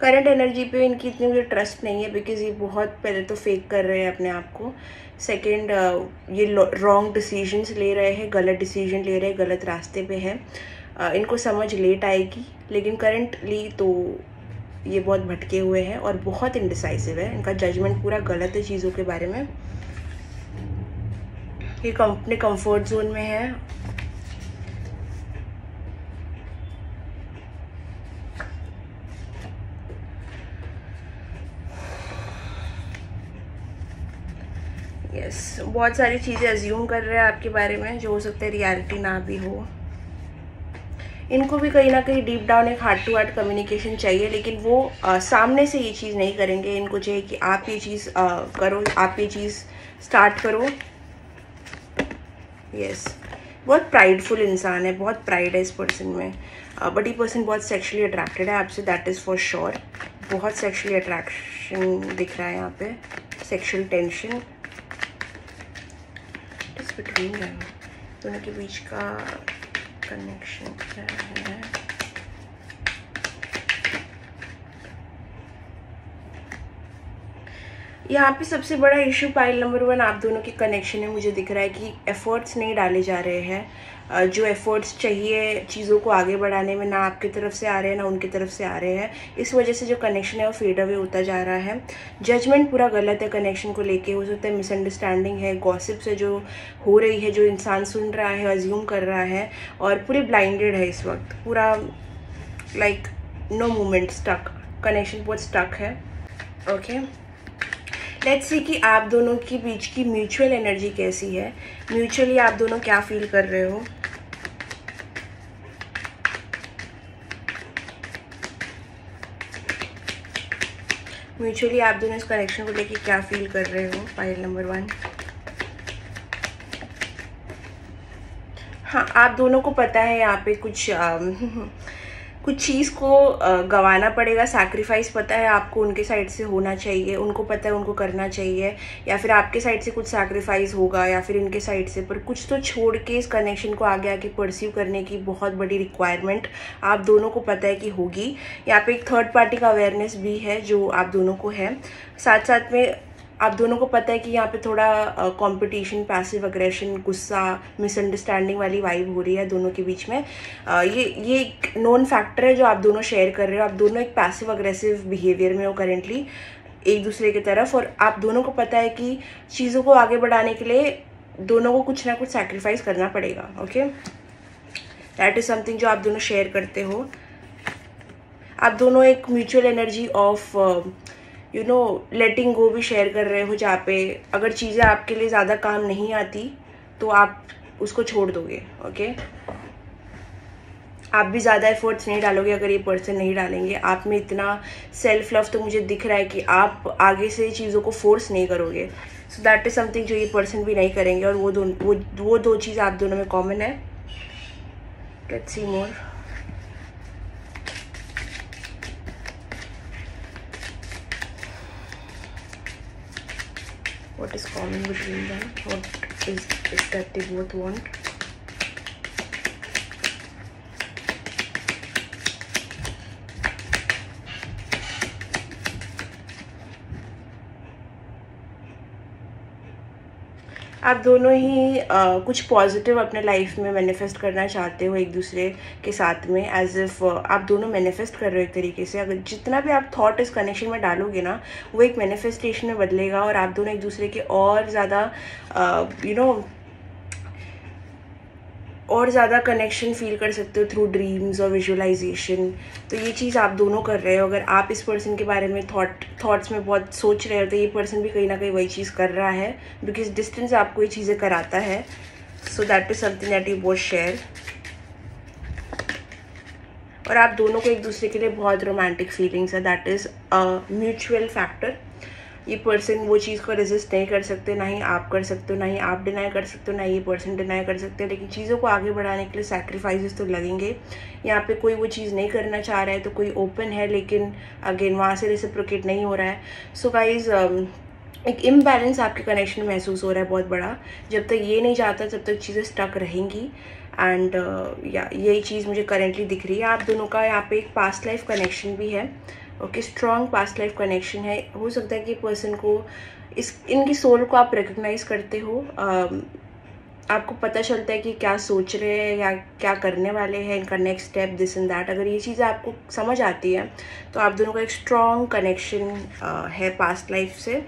Current energy पे इनकी इतनी मुझे ट्रस्ट नहीं है, बिकॉज ये बहुत पहले तो फेक कर रहे हैं अपने आप को। सेकंड, ये रॉन्ग डिसीजंस ले रहे हैं, गलत डिसीजन ले रहे हैं, गलत रास्ते पे हैं। इनको समझ लेट आएगी, लेकिन करंटली तो ये बहुत भटके हुए हैं और बहुत इनडिसाइसिव है। इनका जजमेंट पूरा गलत है चीज़ों के बारे में। ये अपने कंफर्ट जोन में है। यस, बहुत सारी चीज़ें अज्यूम कर रहे हैं आपके बारे में, जो हो सकता है रियलिटी ना भी हो। इनको भी कहीं ना कहीं डीप डाउन एक हार्ट टू हार्ट कम्युनिकेशन चाहिए, लेकिन वो सामने से ये चीज़ नहीं करेंगे। इनको चाहिए कि आप ये चीज़ करो, आप ये चीज़ स्टार्ट करो। यस, बहुत प्राइडफुल इंसान है, बहुत प्राइड है इस पर्सन में। बट ये पर्सन बहुत सेक्सुअली अट्रैक्टेड है आपसे, दैट इज़ फॉर श्योर। बहुत सेक्सुअली अट्रैक्शन दिख रहा है यहाँ पे, सेक्सुअल टेंशन बिटवीन देम। दोनों के बीच का कनेक्शन क्या है? यहाँ पे सबसे बड़ा इशू पाइल नंबर 1 आप दोनों के कनेक्शन है। मुझे दिख रहा है कि एफर्ट्स नहीं डाले जा रहे हैं। जो एफर्ट्स चाहिए चीज़ों को आगे बढ़ाने में, ना आपकी तरफ से आ रहे हैं ना उनकी तरफ से आ रहे हैं। इस वजह से जो कनेक्शन है वो फेड अवे होता जा रहा है। जजमेंट पूरा गलत है कनेक्शन को लेके। हो सकता है मिसअंडरस्टैंडिंग है, गॉसिप्स है जो हो रही है, जो इंसान सुन रहा है, अज्यूम कर रहा है और पूरी ब्लाइंडेड है इस वक्त। पूरा like no movement, stuck, connection बहुत स्टक है। ओके, लेट्स सी कि आप दोनों के बीच की म्यूचुअल एनर्जी कैसी है। म्यूचुअली आप दोनों क्या फील कर रहे हो? म्यूचुअली आप दोनों इस कनेक्शन को लेके क्या फील कर रहे हो? File number 1। हाँ, आप दोनों को पता है यहाँ पे कुछ चीज़ को गंवाना पड़ेगा, सैक्रिफाइस पता है आपको उनके साइड से होना चाहिए, उनको पता है उनको करना चाहिए, या फिर आपके साइड से कुछ सैक्रिफाइस होगा या फिर इनके साइड से, पर कुछ तो छोड़ के इस कनेक्शन को आगे आगे परस्यू करने की बहुत बड़ी रिक्वायरमेंट आप दोनों को पता है कि होगी। यहाँ पे एक थर्ड पार्टी का अवेयरनेस भी है जो आप दोनों को है। साथ साथ में आप दोनों को पता है कि यहाँ पे थोड़ा कंपटीशन, पैसिव अग्रेशन, गुस्सा, मिसअंडरस्टैंडिंग वाली वाइब हो रही है दोनों के बीच में। ये एक नोन फैक्टर है जो आप दोनों शेयर कर रहे हो। आप दोनों एक पैसिव अग्रेसिव बिहेवियर में हो करेंटली एक दूसरे की तरफ, और आप दोनों को पता है कि चीज़ों को आगे बढ़ाने के लिए दोनों को कुछ ना कुछ सैक्रिफाइस करना पड़ेगा। ओके, दैट इज़ समथिंग जो आप दोनों शेयर करते हो। आप दोनों एक म्यूचुअल एनर्जी ऑफ लेटिंग गो भी शेयर कर रहे हो, जहाँ पे अगर चीज़ें आपके लिए ज़्यादा काम नहीं आती तो आप उसको छोड़ दोगे। ओके, आप भी ज़्यादा एफर्ट्स नहीं डालोगे अगर ये पर्सन नहीं डालेंगे। आप में इतना सेल्फ लव तो मुझे दिख रहा है कि आप आगे से चीज़ों को फोर्स नहीं करोगे। सो दैट इज़ समथिंग जो ये पर्सन भी नहीं करेंगे, और वो दो चीज़ आप दोनों में कॉमन है। Let's see more. What is common between them? What is that they both want? आप दोनों ही कुछ पॉजिटिव अपने लाइफ में मैनिफेस्ट करना चाहते हो एक दूसरे के साथ में, एज इफ आप दोनों मैनिफेस्ट कर रहे हो एक तरीके से। अगर जितना भी आप थॉट इस कनेक्शन में डालोगे ना, वो एक मैनिफेस्टेशन में बदलेगा और आप दोनों एक दूसरे के और ज़्यादा कनेक्शन फील कर सकते हो थ्रू ड्रीम्स और विजुअलाइजेशन। तो ये चीज़ आप दोनों कर रहे हो। अगर आप इस पर्सन के बारे में थॉट्स में बहुत सोच रहे हो, तो ये पर्सन भी कहीं ना कहीं वही चीज़ कर रहा है, बिकॉज डिस्टेंस आपको ये चीज़ें कराता है। So that is something that you both share. और आप दोनों को एक दूसरे के लिए बहुत रोमांटिक फीलिंग्स है, that is a mutual factor. ये पर्सन वो चीज़ को रेजिस्ट नहीं कर सकते, ना ही आप कर सकते हो, ना ही आप डिनाई कर सकते हो, ना ये पर्सन डिनाई कर सकते हो। लेकिन चीज़ों को आगे बढ़ाने के लिए सैक्रिफाइसेस तो लगेंगे। यहाँ पे कोई वो चीज़ नहीं करना चाह रहा है, तो कोई ओपन है, लेकिन अगेन वहाँ से रेसिप्रोकेट नहीं हो रहा है। सो गाइज, एक इम्बैलेंस आपके कनेक्शन में महसूस हो रहा है बहुत बड़ा। जब तक ये नहीं जाता तब तक चीज़ें स्टक रहेंगी। एंड या यही चीज़ मुझे करेंटली दिख रही है। आप दोनों का यहाँ पे एक पास्ट लाइफ कनेक्शन भी है। Okay, strong past life connection है। हो सकता है कि पर्सन को इनकी सोल को आप रिकग्नाइज करते हो। आपको पता चलता है कि क्या सोच रहे हैं या क्या करने वाले हैं, इनका next step, this and that. अगर ये चीज़ें आपको समझ आती है तो आप दोनों का एक स्ट्रॉन्ग कनेक्शन है पास्ट लाइफ से।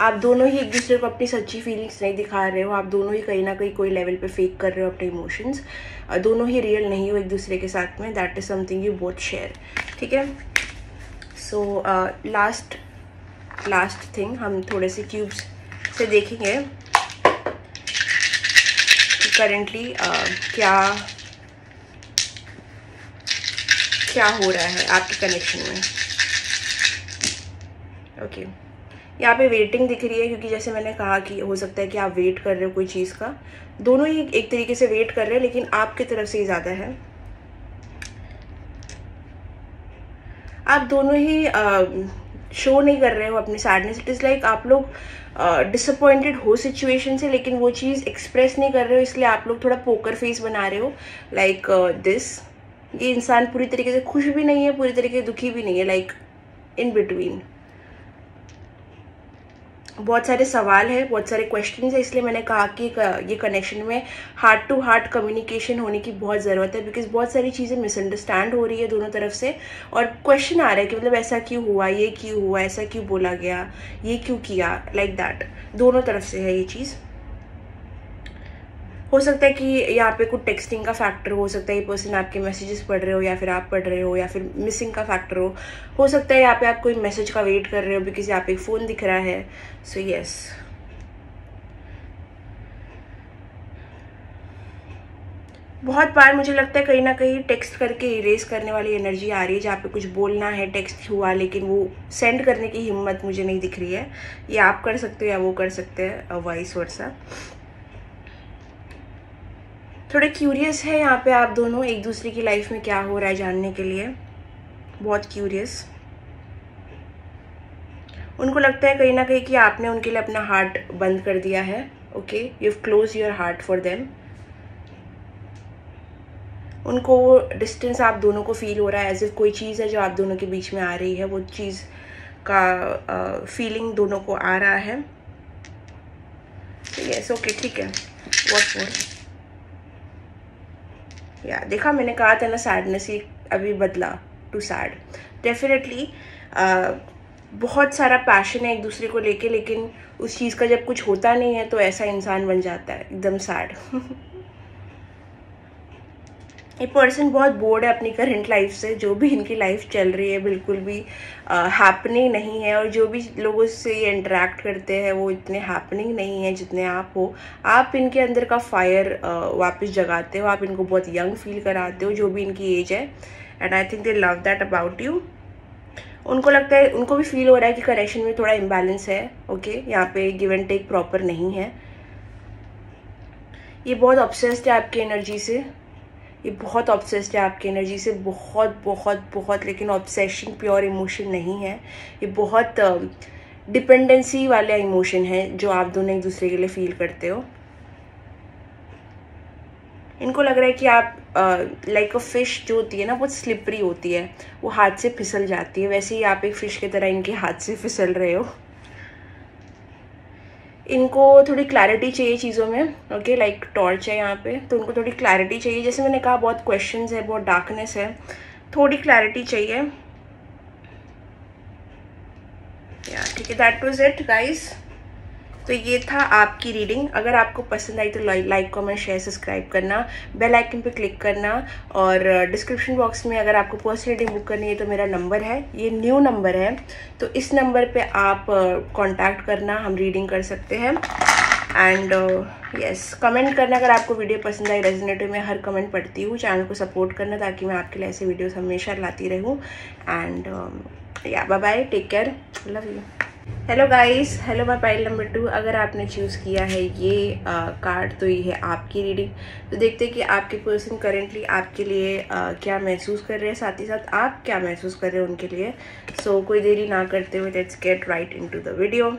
आप दोनों ही एक दूसरे को अपनी सच्ची फीलिंग्स नहीं दिखा रहे हो। आप दोनों ही कहीं ना कहीं कोई लेवल पे फेक कर रहे हो अपने इमोशंस। दोनों ही रियल नहीं हो एक दूसरे के साथ में। That is something you both share. ठीक है, सो लास्ट थिंग हम थोड़े से क्यूब्स से देखेंगे कि करेंटली क्या हो रहा है आपके कनेक्शन में। ओके, यहाँ पे वेटिंग दिख रही है, क्योंकि जैसे मैंने कहा कि हो सकता है कि आप वेट कर रहे हो कोई चीज़ का। दोनों ही एक तरीके से वेट कर रहे हैं, लेकिन आपकी तरफ से ही ज़्यादा है। आप दोनों ही शो नहीं कर रहे हो अपनी सैडनेस। इट इज़ लाइक आप लोग डिसअपॉइंटेड हो सिचुएशन से, लेकिन वो चीज़ एक्सप्रेस नहीं कर रहे हो, इसलिए आप लोग थोड़ा पोकर फेस बना रहे हो लाइक दिस। ये इंसान पूरी तरीके से खुश भी नहीं है, पूरी तरीके से दुखी भी नहीं है, लाइक इन बिटवीन। बहुत सारे सवाल है, बहुत सारे क्वेश्चंस है, इसलिए मैंने कहा कि ये कनेक्शन में हार्ट टू हार्ट कम्युनिकेशन होने की बहुत ज़रूरत है। बिकॉज बहुत सारी चीज़ें मिसअंडरस्टैंड हो रही है दोनों तरफ से, और क्वेश्चन आ रहा है कि मतलब ऐसा क्यों हुआ, ये क्यों हुआ, ऐसा क्यों बोला गया, ये क्यों किया, लाइक दैट। दोनों तरफ से है ये चीज़। हो सकता है कि यहाँ पे कुछ टेक्सटिंग का फैक्टर हो सकता है, ये पर्सन आपके मैसेजेस पढ़ रहे हो या फिर आप पढ़ रहे हो, या फिर मिसिंग का फैक्टर हो सकता है यहाँ पे आप कोई मैसेज का वेट कर रहे हो, बिकॉज यहाँ पे एक फ़ोन दिख रहा है। सो यस, बहुत बार मुझे लगता है कहीं ना कहीं टेक्स्ट करके इरेज करने वाली एनर्जी आ रही है, जहाँ पे कुछ बोलना है, टेक्स्ट हुआ, लेकिन वो सेंड करने की हिम्मत मुझे नहीं दिख रही है। ये आप कर सकते हो या वो कर सकते हैं, वाइस वर्सा। थोड़े क्यूरियस है यहाँ पे आप दोनों, एक दूसरे की लाइफ में क्या हो रहा है जानने के लिए, बहुत क्यूरियस। उनको लगता है कहीं ना कहीं कि आपने उनके लिए अपना हार्ट बंद कर दिया है। Okay, you have close your heart for them. उनको वो डिस्टेंस आप दोनों को फील हो रहा है, एज इफ कोई चीज़ है जो आप दोनों के बीच में आ रही है, वो चीज़ का फीलिंग दोनों को आ रहा है। यस, ओके, ठीक है। What more? या देखा, मैंने कहा था ना, सैडनेस ही अभी बदला टू सैड। डेफिनेटली बहुत सारा पैशन है एक दूसरे को लेके, लेकिन उस चीज़ का जब कुछ होता नहीं है तो ऐसा इंसान बन जाता है एकदम सैड। ये पर्सन बहुत बोर्ड है अपनी करंट लाइफ से। जो भी इनकी लाइफ चल रही है बिल्कुल भी हैपनिंग नहीं है, और जो भी लोगों से ये इंटरेक्ट करते हैं वो इतने हैपनिंग नहीं है जितने आप हो। आप इनके अंदर का फायर वापस जगाते हो, आप इनको बहुत यंग फील कराते हो, जो भी इनकी एज है। And I think they love that about you. उनको लगता है, उनको भी फील हो रहा है कि कनेक्शन में थोड़ा इम्बैलेंस है। ओके, यहाँ पे गिव एंड टेक प्रॉपर नहीं है। ये बहुत ऑब्सेस्ड है आपकी एनर्जी से, ये बहुत ऑब्सेस्ड है आपकी एनर्जी से, बहुत बहुत बहुत। लेकिन ऑब्सेशन प्योर इमोशन नहीं है, ये बहुत डिपेंडेंसी वाला इमोशन है जो आप दोनों एक दूसरे के लिए फील करते हो। इनको लग रहा है कि आप लाइक अ फिश जो होती है ना, बहुत स्लिपरी होती है, वो हाथ से फिसल जाती है, वैसे ही आप एक फिश की तरह इनके हाथ से फिसल रहे हो। इनको थोड़ी क्लैरिटी चाहिए चीज़ों में। ओके, लाइक टॉर्च है यहाँ पे, तो उनको थोड़ी क्लैरिटी चाहिए। जैसे मैंने कहा, बहुत क्वेश्चंस है, बहुत डार्कनेस है, थोड़ी क्लैरिटी चाहिए। या ठीक है, दैट वाज इट गाइस। तो ये था आपकी रीडिंग। अगर आपको पसंद आई तो लाइक, कमेंट, शेयर, सब्सक्राइब करना, बेल आइकन पे क्लिक करना, और डिस्क्रिप्शन बॉक्स में अगर आपको पर्सनल रीडिंग बुक करनी है तो मेरा नंबर है, ये न्यू नंबर है, तो इस नंबर पे आप कांटेक्ट करना, हम रीडिंग कर सकते हैं। एंड यस, कमेंट करना अगर आपको वीडियो पसंद आई, रेजोनेटिव में हर कमेंट पढ़ती हूँ। चैनल को सपोर्ट करना ताकि मैं आपके लिए ऐसे वीडियोस हमेशा लाती रहूँ। And yeah bye bye, take care, love you. Hello guys, hello my pile number 2। अगर आपने चूज़ किया है ये कार्ड तो ये है आपकी रीडिंग। तो देखते हैं कि आपके पर्सन करेंटली आपके लिए क्या महसूस कर रहे हैं, साथ ही साथ आप क्या महसूस कर रहे हैं उनके लिए। सो कोई देरी ना करते हुए let's get right into the video.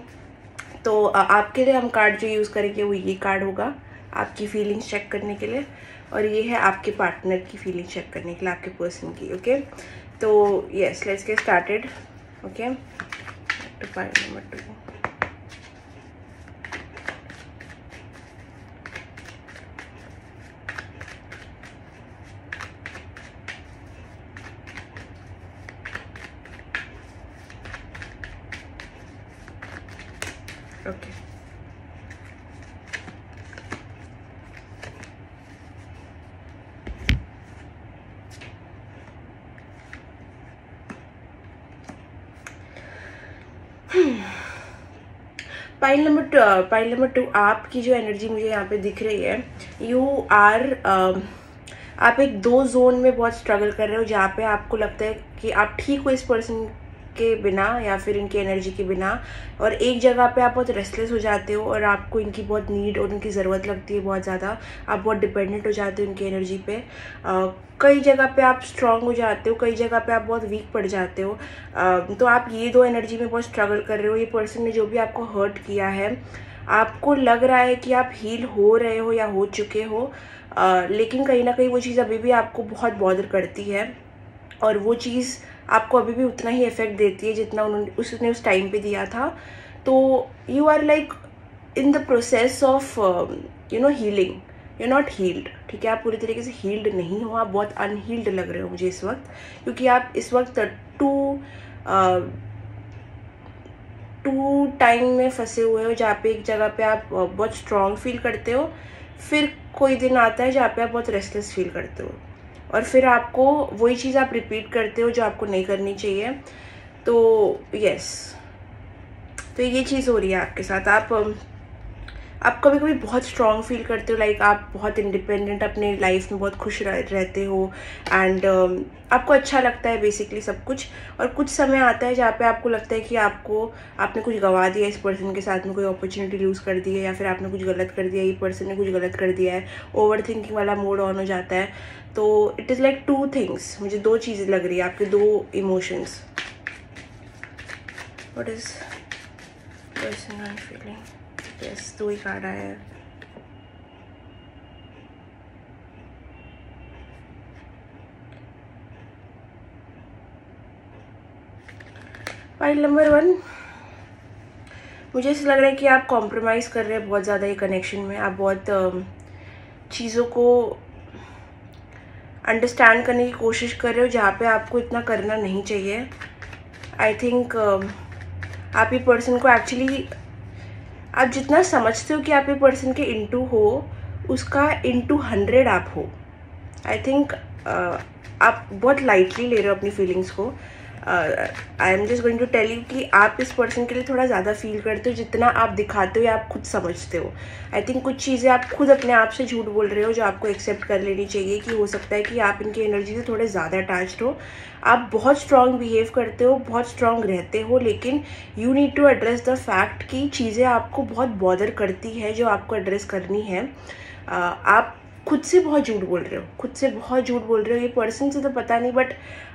तो आपके लिए हम कार्ड जो यूज़ करेंगे वो ये कार्ड होगा आपकी फीलिंग्स चेक करने के लिए, और ये है आपके पार्टनर की फीलिंग चेक करने के लिए, आपके पर्सन की। ओके, तो yes let's get started. Okay, to pile number 2. Okay. Pile number two आपकी जो एनर्जी मुझे यहाँ पे दिख रही है, यू आर आप एक दो जोन में बहुत स्ट्रगल कर रहे हो, जहाँ पे आपको लगता है कि आप ठीक हो इस पर्सन के बिना या फिर इनकी एनर्जी के बिना, और एक जगह पे आप बहुत रेस्टलेस हो जाते हो और आपको इनकी बहुत नीड और इनकी ज़रूरत लगती है बहुत ज़्यादा। आप बहुत डिपेंडेंट हो जाते हो इनकी एनर्जी पे। कई जगह पे आप स्ट्रांग हो जाते हो, कई जगह पे आप बहुत वीक पड़ जाते हो। तो आप ये दो एनर्जी में बहुत स्ट्रगल कर रहे हो। ये पर्सन ने जो भी आपको हर्ट किया है, आपको लग रहा है कि आप हील हो रहे हो या हो चुके हो, लेकिन कहीं ना कहीं वो चीज़ अभी भी आपको बहुत बॉदर करती है, और वो चीज़ आपको अभी भी उतना ही इफेक्ट देती है जितना उसने उस टाइम पे दिया था। तो you are like in the process of healing, you not healed. ठीक है, आप पूरी तरीके से हील्ड नहीं हो, आप बहुत अनहील्ड लग रहे हो मुझे इस वक्त, क्योंकि आप इस वक्त टू टाइम में फंसे हुए हो, जहाँ पे एक जगह पे आप बहुत स्ट्रॉन्ग फील करते हो, फिर कोई दिन आता है जहाँ पे आप बहुत रेस्टलेस फील करते हो, और फिर आपको वही चीज़ आप रिपीट करते हो जो आपको नहीं करनी चाहिए। तो यस, तो ये चीज़ हो रही है आपके साथ। आप कभी कभी बहुत स्ट्रॉन्ग फील करते हो, लाइक आप बहुत इंडिपेंडेंट अपने लाइफ में बहुत खुश रहते हो, एंड आपको अच्छा लगता है बेसिकली सब कुछ। और कुछ समय आता है जहाँ पे आपको लगता है कि आपने कुछ गंवा दिया इस पर्सन के साथ में, कोई अपॉर्चुनिटी लूज़ कर दी है, या फिर आपने कुछ गलत कर दिया, ये पर्सन ने कुछ गलत कर दिया है, ओवर थिंकिंग वाला मोड ऑन हो जाता है। तो it is like two things, मुझे दो चीज़ें लग रही है, आपके दो emotions. What is person I am feeling? Yes, दो ही कार्ड आया है। पाइल नंबर 1, मुझे ऐसा लग रहा है कि आप कॉम्प्रोमाइज़ कर रहे हैं बहुत ज़्यादा ये कनेक्शन में। आप बहुत चीज़ों को अंडरस्टैंड करने की कोशिश कर रहे हो जहाँ पे आपको इतना करना नहीं चाहिए। आई थिंक आप ये पर्सन को एक्चुअली, आप जितना समझते हो कि आप ये पर्सन के इनटू हो, उसका इनटू 100 आप हो। आई थिंक आप बहुत लाइटली ले रहे हो अपनी फीलिंग्स को। I am just going to tell you कि आप इस पर्सन के लिए थोड़ा ज़्यादा फील करते हो जितना आप दिखाते हो या आप खुद समझते हो। आई थिंक कुछ चीज़ें आप खुद अपने आप से झूठ बोल रहे हो जो आपको एक्सेप्ट कर लेनी चाहिए, कि हो सकता है कि आप इनकी एनर्जी से थोड़े ज़्यादा अटैच्ड हो। आप बहुत स्ट्रॉन्ग बिहेव करते हो, बहुत स्ट्रॉन्ग रहते हो, लेकिन you need to address the fact कि चीज़ें आपको बहुत बॉदर करती है जो आपको एड्रेस करनी है। आप खुद से बहुत झूठ बोल रहे हो, खुद से बहुत झूठ बोल रहे हो। ये पर्सन से तो पता नहीं, बट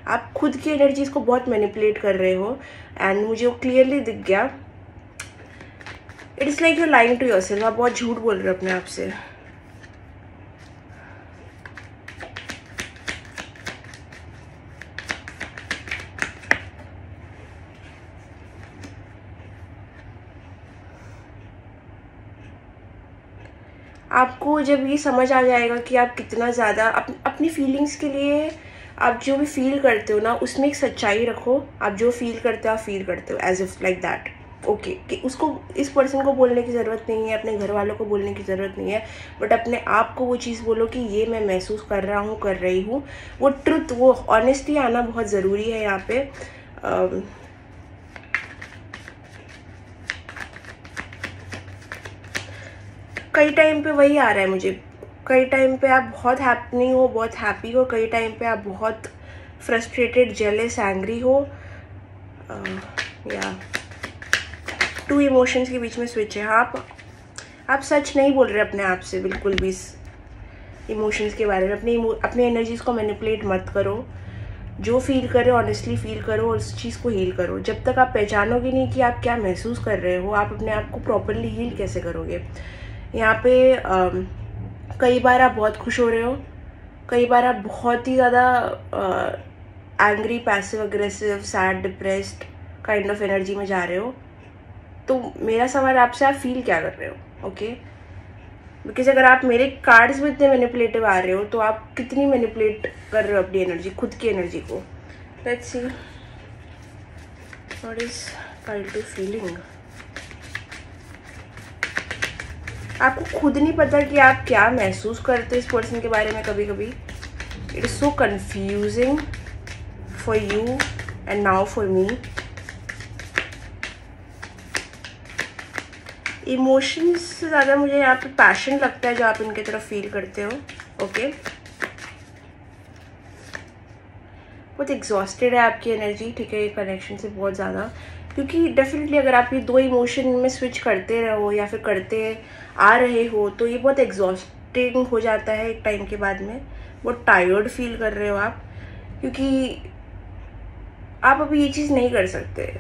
आप खुद की एनर्जीज को बहुत मैनिपुलेट कर रहे हो, एंड मुझे वो क्लियरली दिख गया। It is like you lying to yourself, आप बहुत झूठ बोल रहे हो अपने आप से। आपको जब ये समझ आ जाएगा कि आप कितना ज़्यादा अपनी फीलिंग्स के लिए, आप जो भी फील करते हो ना, उसमें एक सच्चाई रखो। आप जो फील करते हो आप फील करते हो as if like that. Okay, कि उसको, इस पर्सन को बोलने की ज़रूरत नहीं है, अपने घर वालों को बोलने की ज़रूरत नहीं है, बट अपने आप को वो चीज़ बोलो कि ये मैं महसूस कर रहा हूँ, कर रही हूँ। वो ट्रुथ, वो ऑनेस्टी आना बहुत ज़रूरी है यहाँ पे। कई टाइम पे वही आ रहा है मुझे, कई टाइम पे आप बहुत हैप्पी हो, बहुत हैप्पी हो, कई टाइम पे आप बहुत फ्रस्ट्रेटेड, जेलस, एंग्री हो। या 2 इमोशंस के बीच में स्विच है। आप सच नहीं बोल रहे अपने आप से बिल्कुल भी इमोशंस के बारे में। अपनी एनर्जीज़ को मैनिपुलेट मत करो। जो फील कर रहे हो ऑनेस्टली फील करो और उस चीज़ को हील करो। जब तक आप पहचानोगे नहीं कि आप क्या महसूस कर रहे हो, आप अपने आप को प्रॉपरली हील कैसे करोगे। यहाँ पे कई बार आप बहुत खुश हो रहे हो, कई बार आप बहुत ही ज़्यादा angry, passive aggressive, sad, depressed kind of energy में जा रहे हो। तो मेरा सवाल आपसे, आप फील क्या कर रहे हो? ओके, बिकॉज अगर आप मेरे कार्ड्स में इतने मैनिपुलेटिव आ रहे हो तो आप कितनी मैनिपुलेट कर रहे हो अपनी एनर्जी, खुद की एनर्जी को। Let's see what is pile 2 feeling. आपको खुद नहीं पता कि आप क्या महसूस करते हो इस पर्सन के बारे में। कभी कभी it is so confusing for you and now for me. Emotions से ज़्यादा मुझे यहाँ पे पैशन लगता है जो आप इनके तरफ फील करते हो। ओके, बहुत एग्जॉस्टेड है आपकी एनर्जी, ठीक है, ये कनेक्शन से बहुत ज़्यादा। क्योंकि डेफिनेटली अगर आप ये 2 इमोशन में स्विच करते रहो या फिर करते आ रहे हो तो ये बहुत एग्जॉस्टिंग हो जाता है एक टाइम के बाद में। बहुत टायर्ड फील कर रहे हो आप, क्योंकि आप अभी ये चीज़ नहीं कर सकते।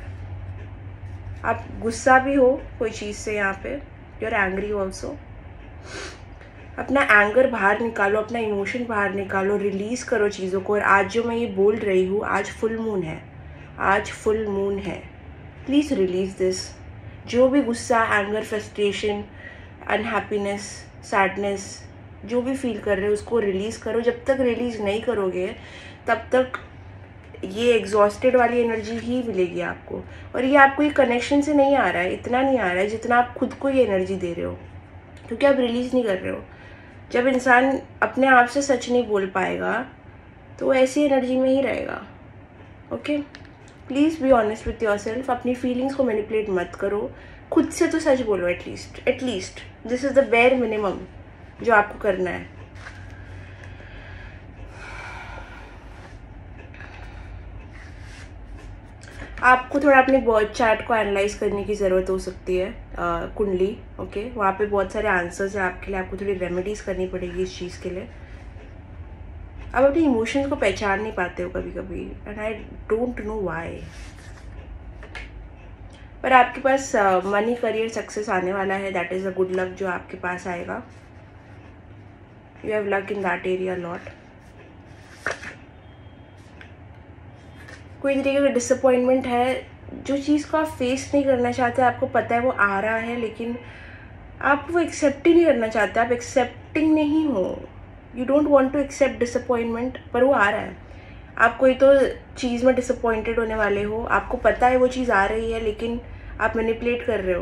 आप गुस्सा भी हो कोई चीज़ से, यहाँ पे यू आर एंग्री ऑल्सो। अपना एंगर बाहर निकालो, अपना इमोशन बाहर निकालो, रिलीज़ करो चीज़ों को। और आज जो मैं ये बोल रही हूँ, आज फुल मून है, आज फुल मून है। Please release this. जो भी गुस्सा, एंगर, फ्रस्ट्रेशन, अनहैप्पीनेस, सैडनेस जो भी फील कर रहे हो उसको रिलीज़ करो। जब तक रिलीज़ नहीं करोगे तब तक ये एग्जॉस्टेड वाली एनर्जी ही मिलेगी आपको। और ये आपको ये कनेक्शन से नहीं आ रहा है, इतना नहीं आ रहा है जितना आप खुद को ये एनर्जी दे रहे हो, क्योंकि आप रिलीज़ नहीं कर रहे हो। जब इंसान अपने आप से सच नहीं बोल पाएगा तो वो ऐसी एनर्जी में ही रहेगा। Okay, please be honest with your self. अपनी फीलिंग्स को मैनिपुलेट मत करो, खुद से तो सच बोलो। At least this is the bare minimum जो आपको करना है। आपको थोड़ा अपने बर्थ चार्ट को एनालाइज करने की ज़रूरत हो सकती है, कुंडली। ओके, वहाँ पे बहुत सारे आंसर्स हैं आपके लिए। आपको थोड़ी रेमेडीज़ करनी पड़ेगी इस चीज़ के लिए। आप अपने इमोशंस को पहचान नहीं पाते हो कभी कभी, and I don't know why. पर आपके पास मनी, करियर, सक्सेस आने वाला है। That is a good luck जो आपके पास आएगा। You have luck in that area lot. कोई तरीके का डिसअपॉइंटमेंट है, जो चीज़ को आप फेस नहीं करना चाहते, आपको पता है वो आ रहा है लेकिन आप वो एक्सेप्ट ही नहीं करना चाहते। आप एक्सेप्टिंग नहीं हो, you don't want to accept disappointment, पर वो आ रहा है। आप कोई तो चीज़ में डिसअपॉइंटेड होने वाले हो, आपको पता है वो चीज़ आ रही है लेकिन आप मैनिपुलेट कर रहे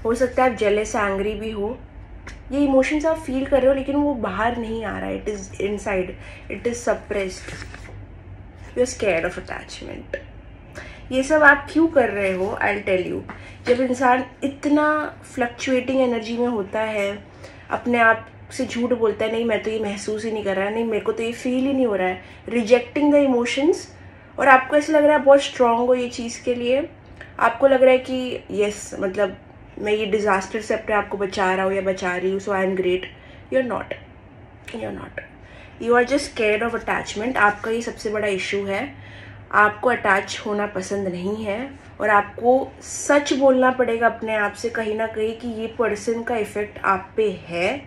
हो सकता है आप जेलस, एंग्री भी हो। ये इमोशंस आप फील कर रहे हो लेकिन वो बाहर नहीं आ रहा है। It is inside, it is suppressed. You are scared of attachment. ये सब आप क्यों कर रहे हो? I will tell you. जब इंसान इतना फ्लक्चुएटिंग एनर्जी में होता है, अपने आप से झूठ बोलता है, नहीं मैं तो ये महसूस ही नहीं कर रहा है, नहीं मेरे को तो ये फील ही नहीं हो रहा है, रिजेक्टिंग द इमोशंस, और आपको ऐसा लग रहा है बहुत स्ट्रांग हो ये चीज़ के लिए। आपको लग रहा है कि यस, मतलब मैं ये डिज़ास्टर से अपने आप को बचा रहा हूँ या बचा रही हूँ, so I am great. You are not, you are not, you are just scared of attachment. आपका ये सबसे बड़ा इशू है। आपको अटैच होना पसंद नहीं है और आपको सच बोलना पड़ेगा अपने आप से कहीं ना कहीं कि ये पर्सन का इफेक्ट आप पे है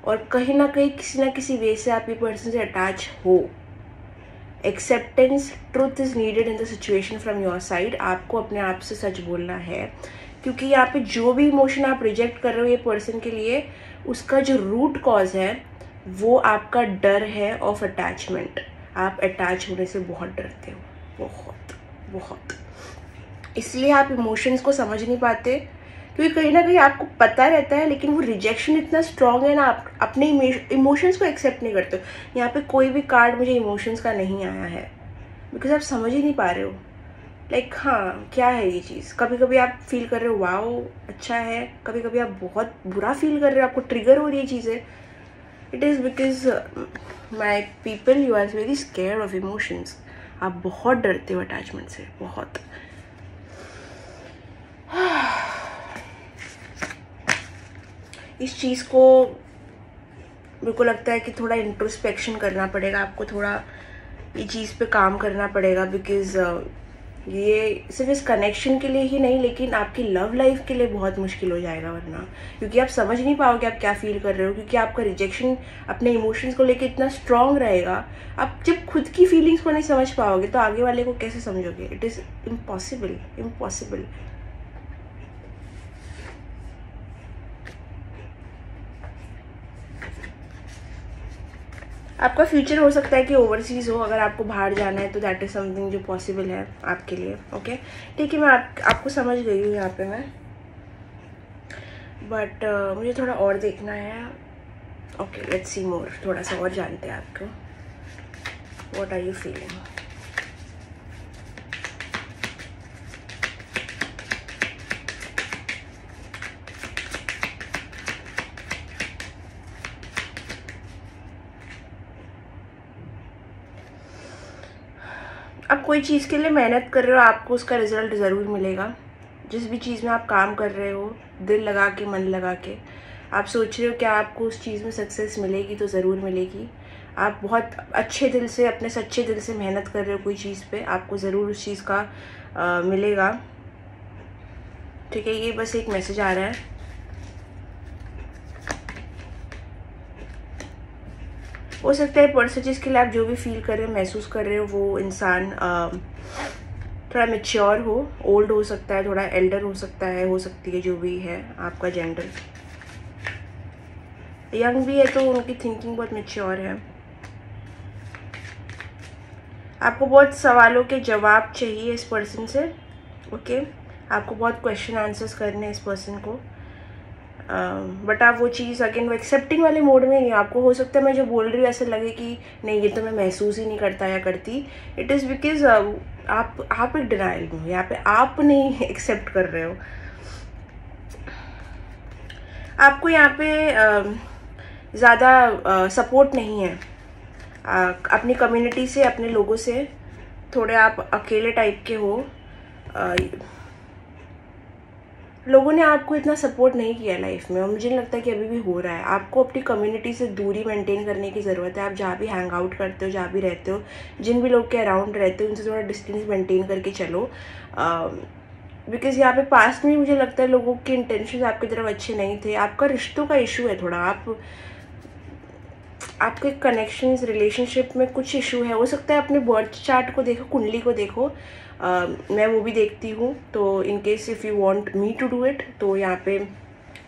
और कहीं ना कहीं किसी ना किसी वे से आप ये पर्सन से अटैच हो। Acceptance, truth is needed in the situation from your side. आपको अपने आप से सच बोलना है, क्योंकि यहाँ पे जो भी इमोशन आप रिजेक्ट कर रहे हो ये पर्सन के लिए, उसका जो रूट कॉज है वो आपका डर है ऑफ अटैचमेंट। आप अटैच होने से बहुत डरते हो, बहुत बहुत। इसलिए आप इमोशंस को समझ नहीं पाते, क्योंकि कहीं ना कहीं आपको पता रहता है लेकिन वो रिजेक्शन इतना स्ट्रांग है ना, आप अपने इमोशंस को एक्सेप्ट नहीं करते हो। यहाँ पे कोई भी कार्ड मुझे इमोशंस का नहीं आया है, बिकॉज आप समझ ही नहीं पा रहे हो। लाइक हाँ, क्या है ये चीज़। कभी कभी आप फील कर रहे हो वाओ अच्छा है, कभी कभी आप बहुत बुरा फील कर रहे हो, आपको ट्रिगर हो रही है चीज़ें। It is because my people, you are very scare of emotions. आप बहुत डरते हो अटैचमेंट से, बहुत। इस चीज़ को मेरे को लगता है कि थोड़ा इंट्रोस्पेक्शन करना पड़ेगा आपको, थोड़ा ये चीज़ पे काम करना पड़ेगा, बिकॉज ये सिर्फ इस कनेक्शन के लिए ही नहीं, लेकिन आपकी लव लाइफ के लिए बहुत मुश्किल हो जाएगा वरना, क्योंकि आप समझ नहीं पाओगे आप क्या फील कर रहे हो, क्योंकि आपका रिजेक्शन अपने इमोशंस को लेके इतना स्ट्रांग रहेगा। आप जब खुद की फीलिंग्स को नहीं समझ पाओगे तो आगे वाले को कैसे समझोगे? It is impossible, impossible. आपका फ्यूचर हो सकता है कि ओवरसीज़ हो, अगर आपको बाहर जाना है तो दैट इज़ समथिंग जो पॉसिबल है आपके लिए। ओके, ठीक है, मैं आपको समझ गई हूँ यहाँ पे मैं, बट मुझे थोड़ा और देखना है। ओके, लेट्स सी मोर, थोड़ा सा और जानते हैं आपको। What are you feeling? आप कोई चीज़ के लिए मेहनत कर रहे हो, आपको उसका रिजल्ट ज़रूर मिलेगा। जिस भी चीज़ में आप काम कर रहे हो, दिल लगा के, मन लगा के आप सोच रहे हो कि आपको उस चीज़ में सक्सेस मिलेगी, तो ज़रूर मिलेगी। आप बहुत अच्छे दिल से, अपने सच्चे दिल से मेहनत कर रहे हो कोई चीज़ पे, आपको ज़रूर उस चीज़ का मिलेगा। ठीक है, ये बस एक मैसेज आ रहा है। हो सकता है पर्सन जिसके लिए आप जो भी फील कर रहे हो, महसूस कर रहे हो, वो इंसान थोड़ा मेच्योर हो, ओल्ड हो सकता है, थोड़ा एल्डर हो सकता है, हो सकती है, जो भी है आपका जेंडर। यंग भी है तो उनकी थिंकिंग बहुत मेच्योर है। आपको बहुत सवालों के जवाब चाहिए इस पर्सन से। ओके, आपको बहुत क्वेश्चन आंसर्स करने हैं इस पर्सन को, बट आप वो चीज़ अगेन वो एक्सेप्टिंग वाले मोड में नहीं। आपको हो सकता है मैं जो बोल रही हूँ ऐसे लगे कि नहीं, ये तो मैं महसूस ही नहीं करता या करती। इट इज़ बिकॉज आप एक डिनाइल में हो, यहाँ पे आप नहीं एक्सेप्ट कर रहे हो। आपको यहाँ पे ज़्यादा सपोर्ट नहीं है अपनी कम्युनिटी से, अपने लोगों से। थोड़े आप अकेले टाइप के हो। लोगों ने आपको इतना सपोर्ट नहीं किया लाइफ में, और मुझे नहीं लगता कि अभी भी हो रहा है। आपको अपनी कम्युनिटी से दूरी मेंटेन करने की ज़रूरत है। आप जहाँ भी हैंग आउट करते हो, जहाँ भी रहते हो, जिन भी लोग के अराउंड रहते हो, उनसे थोड़ा डिस्टेंस मेंटेन करके चलो। बिकॉज यहाँ पे पास्ट में मुझे लगता है लोगों के इंटेंशन आपकी तरफ अच्छे नहीं थे। आपका रिश्तों का इशू है थोड़ा, आपके कनेक्शंस, रिलेशनशिप में कुछ इशू है। हो सकता है अपने बर्थ चार्ट को देखो, कुंडली को देखो। मैं वो भी देखती हूँ, तो in case if you want me to do it, तो यहाँ पे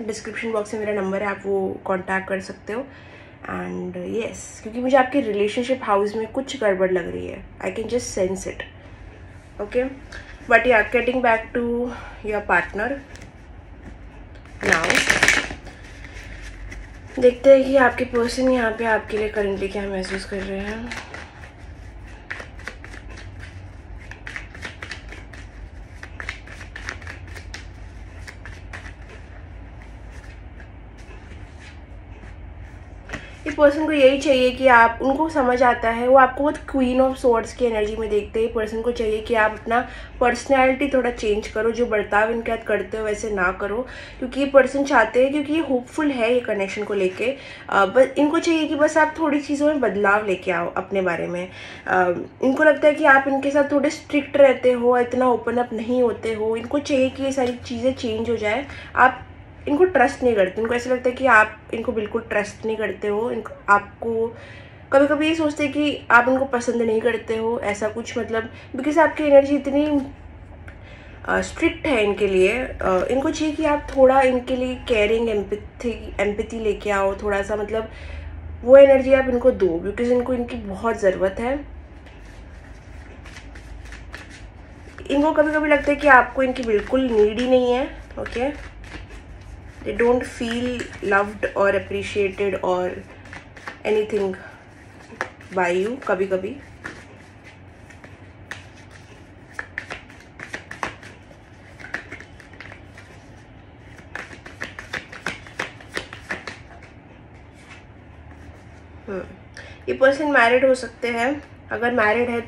डिस्क्रिप्शन बॉक्स में मेरा नंबर है, आप वो कांटेक्ट कर सकते हो। एंड येस, क्योंकि मुझे आपके रिलेशनशिप हाउस में कुछ गड़बड़ लग रही है। I can just sense it. Okay, but yeah getting back to your partner now, देखते हैं कि आपके पर्सन यहाँ पे आपके लिए करंटली क्या महसूस कर रहे हैं। इस पर्सन को यही चाहिए कि आप, उनको समझ आता है, वो आपको बहुत क्वीन ऑफ स्वॉर्ड्स की एनर्जी में देखते हैं। पर्सन को चाहिए कि आप अपना पर्सनैलिटी थोड़ा चेंज करो, जो बर्ताव इनके साथ करते हो वैसे ना करो, क्योंकि ये पर्सन चाहते हैं, क्योंकि ये होपफुल है ये कनेक्शन को लेके। बस इनको चाहिए कि बस आप थोड़ी चीज़ों में बदलाव लेके आओ अपने बारे में। इनको लगता है कि आप इनके साथ थोड़े स्ट्रिक्ट रहते हो, इतना ओपन अप नहीं होते हो। इनको चाहिए कि ये सारी चीज़ें चेंज हो जाए। आप इनको ट्रस्ट नहीं करते, इनको ऐसा लगता है कि आप इनको बिल्कुल ट्रस्ट नहीं करते हो। इनको, आपको कभी कभी ये सोचते हैं कि आप इनको पसंद नहीं करते हो, ऐसा कुछ, मतलब बिकॉज आपकी एनर्जी इतनी स्ट्रिक्ट है इनके लिए। इनको चाहिए कि आप थोड़ा इनके लिए केयरिंग, एम्पैथी लेके आओ थोड़ा सा, मतलब वो एनर्जी आप इनको दो, बिकॉज इनको इनकी बहुत ज़रूरत है। इनको कभी कभी लगता है कि आपको इनकी बिल्कुल नीड ही नहीं है। Okay, they don't feel loved or appreciated or anything by you कभी कभी। ये पर्सन मैरिड हो सकते हैं। अगर मैरिड है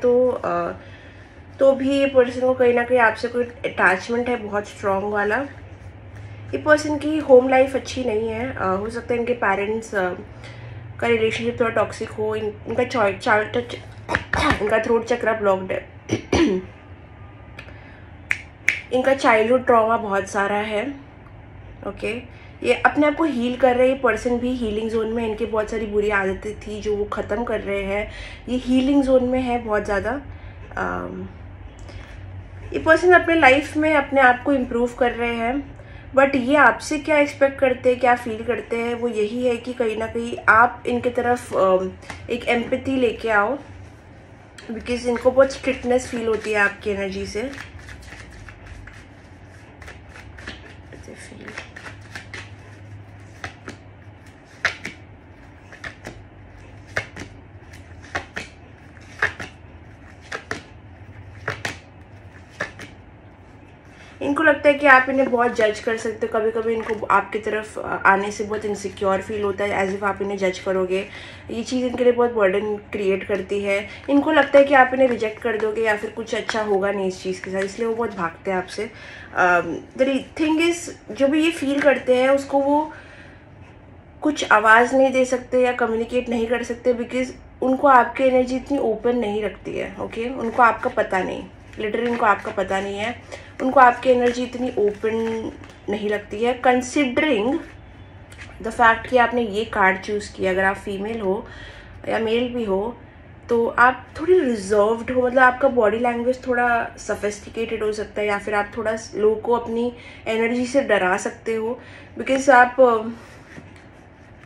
तो भी ये पर्सन को कहीं ना कहीं आपसे कोई अटैचमेंट है बहुत स्ट्रॉन्ग वाला। ये पर्सन की होम लाइफ अच्छी नहीं है। हो सकता है इनके पेरेंट्स का रिलेशनशिप थोड़ा टॉक्सिक हो। इनका थ्रोट चक्रा ब्लॉक्ड है। इनका चाइल्डहुड ट्रॉमा बहुत सारा है। ओके, ये अपने आप को हील कर रहे हैं। ये पर्सन भी हीलिंग जोन में, इनकी बहुत सारी बुरी आदतें थी जो वो ख़त्म कर रहे हैं। ये हीलिंग जोन में है बहुत ज़्यादा। ये पर्सन अपने लाइफ में अपने आप को इम्प्रूव कर रहे हैं, बट ये आपसे क्या एक्सपेक्ट करते हैं, क्या फील करते हैं, वो यही है कि कहीं ना कहीं आप इनके तरफ एक एम्पैथी लेके आओ, बिकॉज इनको बहुत स्ट्रिक्टनेस फील होती है आपकी एनर्जी से। इनको लगता है कि आप इन्हें बहुत जज कर सकते हो। कभी कभी इनको आपकी तरफ आने से बहुत इनसिक्योर फील होता है, एज इफ आप इन्हें जज करोगे। ये चीज़ इनके लिए बहुत बर्डन क्रिएट करती है। इनको लगता है कि आप इन्हें रिजेक्ट कर दोगे या फिर कुछ अच्छा होगा नहीं इस चीज़ के साथ, इसलिए वो बहुत भागते हैं आपसे। द थिंग इज, जो भी ये फील करते हैं उसको वो कुछ आवाज़ नहीं दे सकते या कम्युनिकेट नहीं कर सकते, बिकॉज उनको आपकी एनर्जी इतनी ओपन नहीं रखती है। ओके, उनको आपका पता नहीं, लिटरली उनको आपका पता नहीं है। उनको आपकी एनर्जी इतनी ओपन नहीं लगती है, कंसिडरिंग द फैक्ट कि आपने ये कार्ड चूज़ किया। अगर आप फीमेल हो या मेल भी हो तो आप थोड़ी रिजर्व्ड हो, मतलब आपका बॉडी लैंग्वेज थोड़ा सफिस्टिकेटेड हो सकता है, या फिर आप थोड़ा लोगों को अपनी एनर्जी से डरा सकते हो, बिकॉज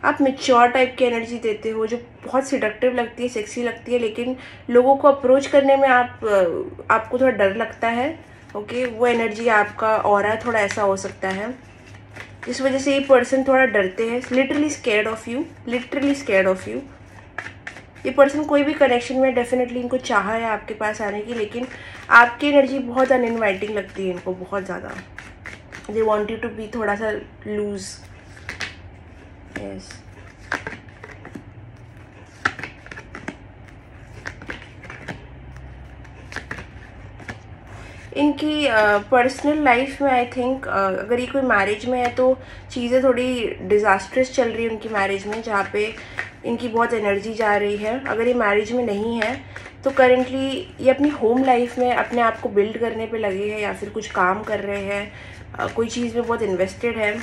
आप मेच्योर टाइप की एनर्जी देते हो जो बहुत सिडक्टिव लगती है, सेक्सी लगती है, लेकिन लोगों को अप्रोच करने में आपको थोड़ा डर लगता है। ओके, वो एनर्जी आपका ऑरा थोड़ा ऐसा हो सकता है, जिस वजह से ये पर्सन थोड़ा डरते हैं। Literally scared of you, literally scared of you. ये पर्सन कोई भी कनेक्शन में डेफिनेटली इनको चाह है आपके पास आने की, लेकिन आपकी एनर्जी बहुत अनइनवाइटिंग लगती है इनको, बहुत ज़्यादा। They want you to be थोड़ा सा लूज। यस, इनकी पर्सनल लाइफ में आई थिंक अगर ये कोई मैरिज में है तो चीज़ें थोड़ी डिज़ास्ट्रस चल रही है उनकी मैरिज में, जहाँ पे इनकी बहुत एनर्जी जा रही है। अगर ये मैरिज में नहीं है तो करेंटली ये अपनी होम लाइफ में अपने आप को बिल्ड करने पे लगे हैं, या फिर कुछ काम कर रहे हैं, कोई चीज़ में बहुत इन्वेस्टेड है।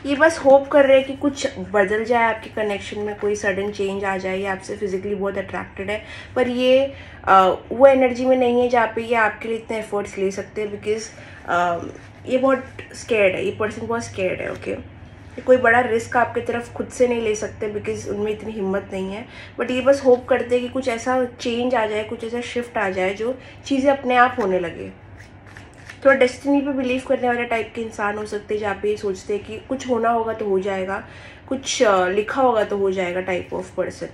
ये बस होप कर रहे हैं कि कुछ बदल जाए आपके कनेक्शन में, कोई सडन चेंज आ जाए। ये आपसे फिजिकली बहुत अट्रैक्टेड है, पर ये वो एनर्जी में नहीं है जहाँ पे ये आपके लिए इतने एफर्ट्स ले सकते हैं, बिकॉज ये बहुत स्कैर्ड है। ये पर्सन बहुत स्कैर्ड है। ओके, ये कोई बड़ा रिस्क आपकी तरफ खुद से नहीं ले सकते, बिकॉज उनमें इतनी हिम्मत नहीं है। बट ये बस होप करते हैं कि कुछ ऐसा चेंज आ जाए, कुछ ऐसा शिफ्ट आ जाए जो चीज़ें अपने आप होने लगे। थोड़ा डेस्टिनी पे बिलीव करने वाले टाइप के इंसान हो सकते हैं, जहाँ पे ये सोचते हैं कि कुछ होना होगा तो हो जाएगा, कुछ लिखा होगा तो हो जाएगा टाइप ऑफ पर्सन।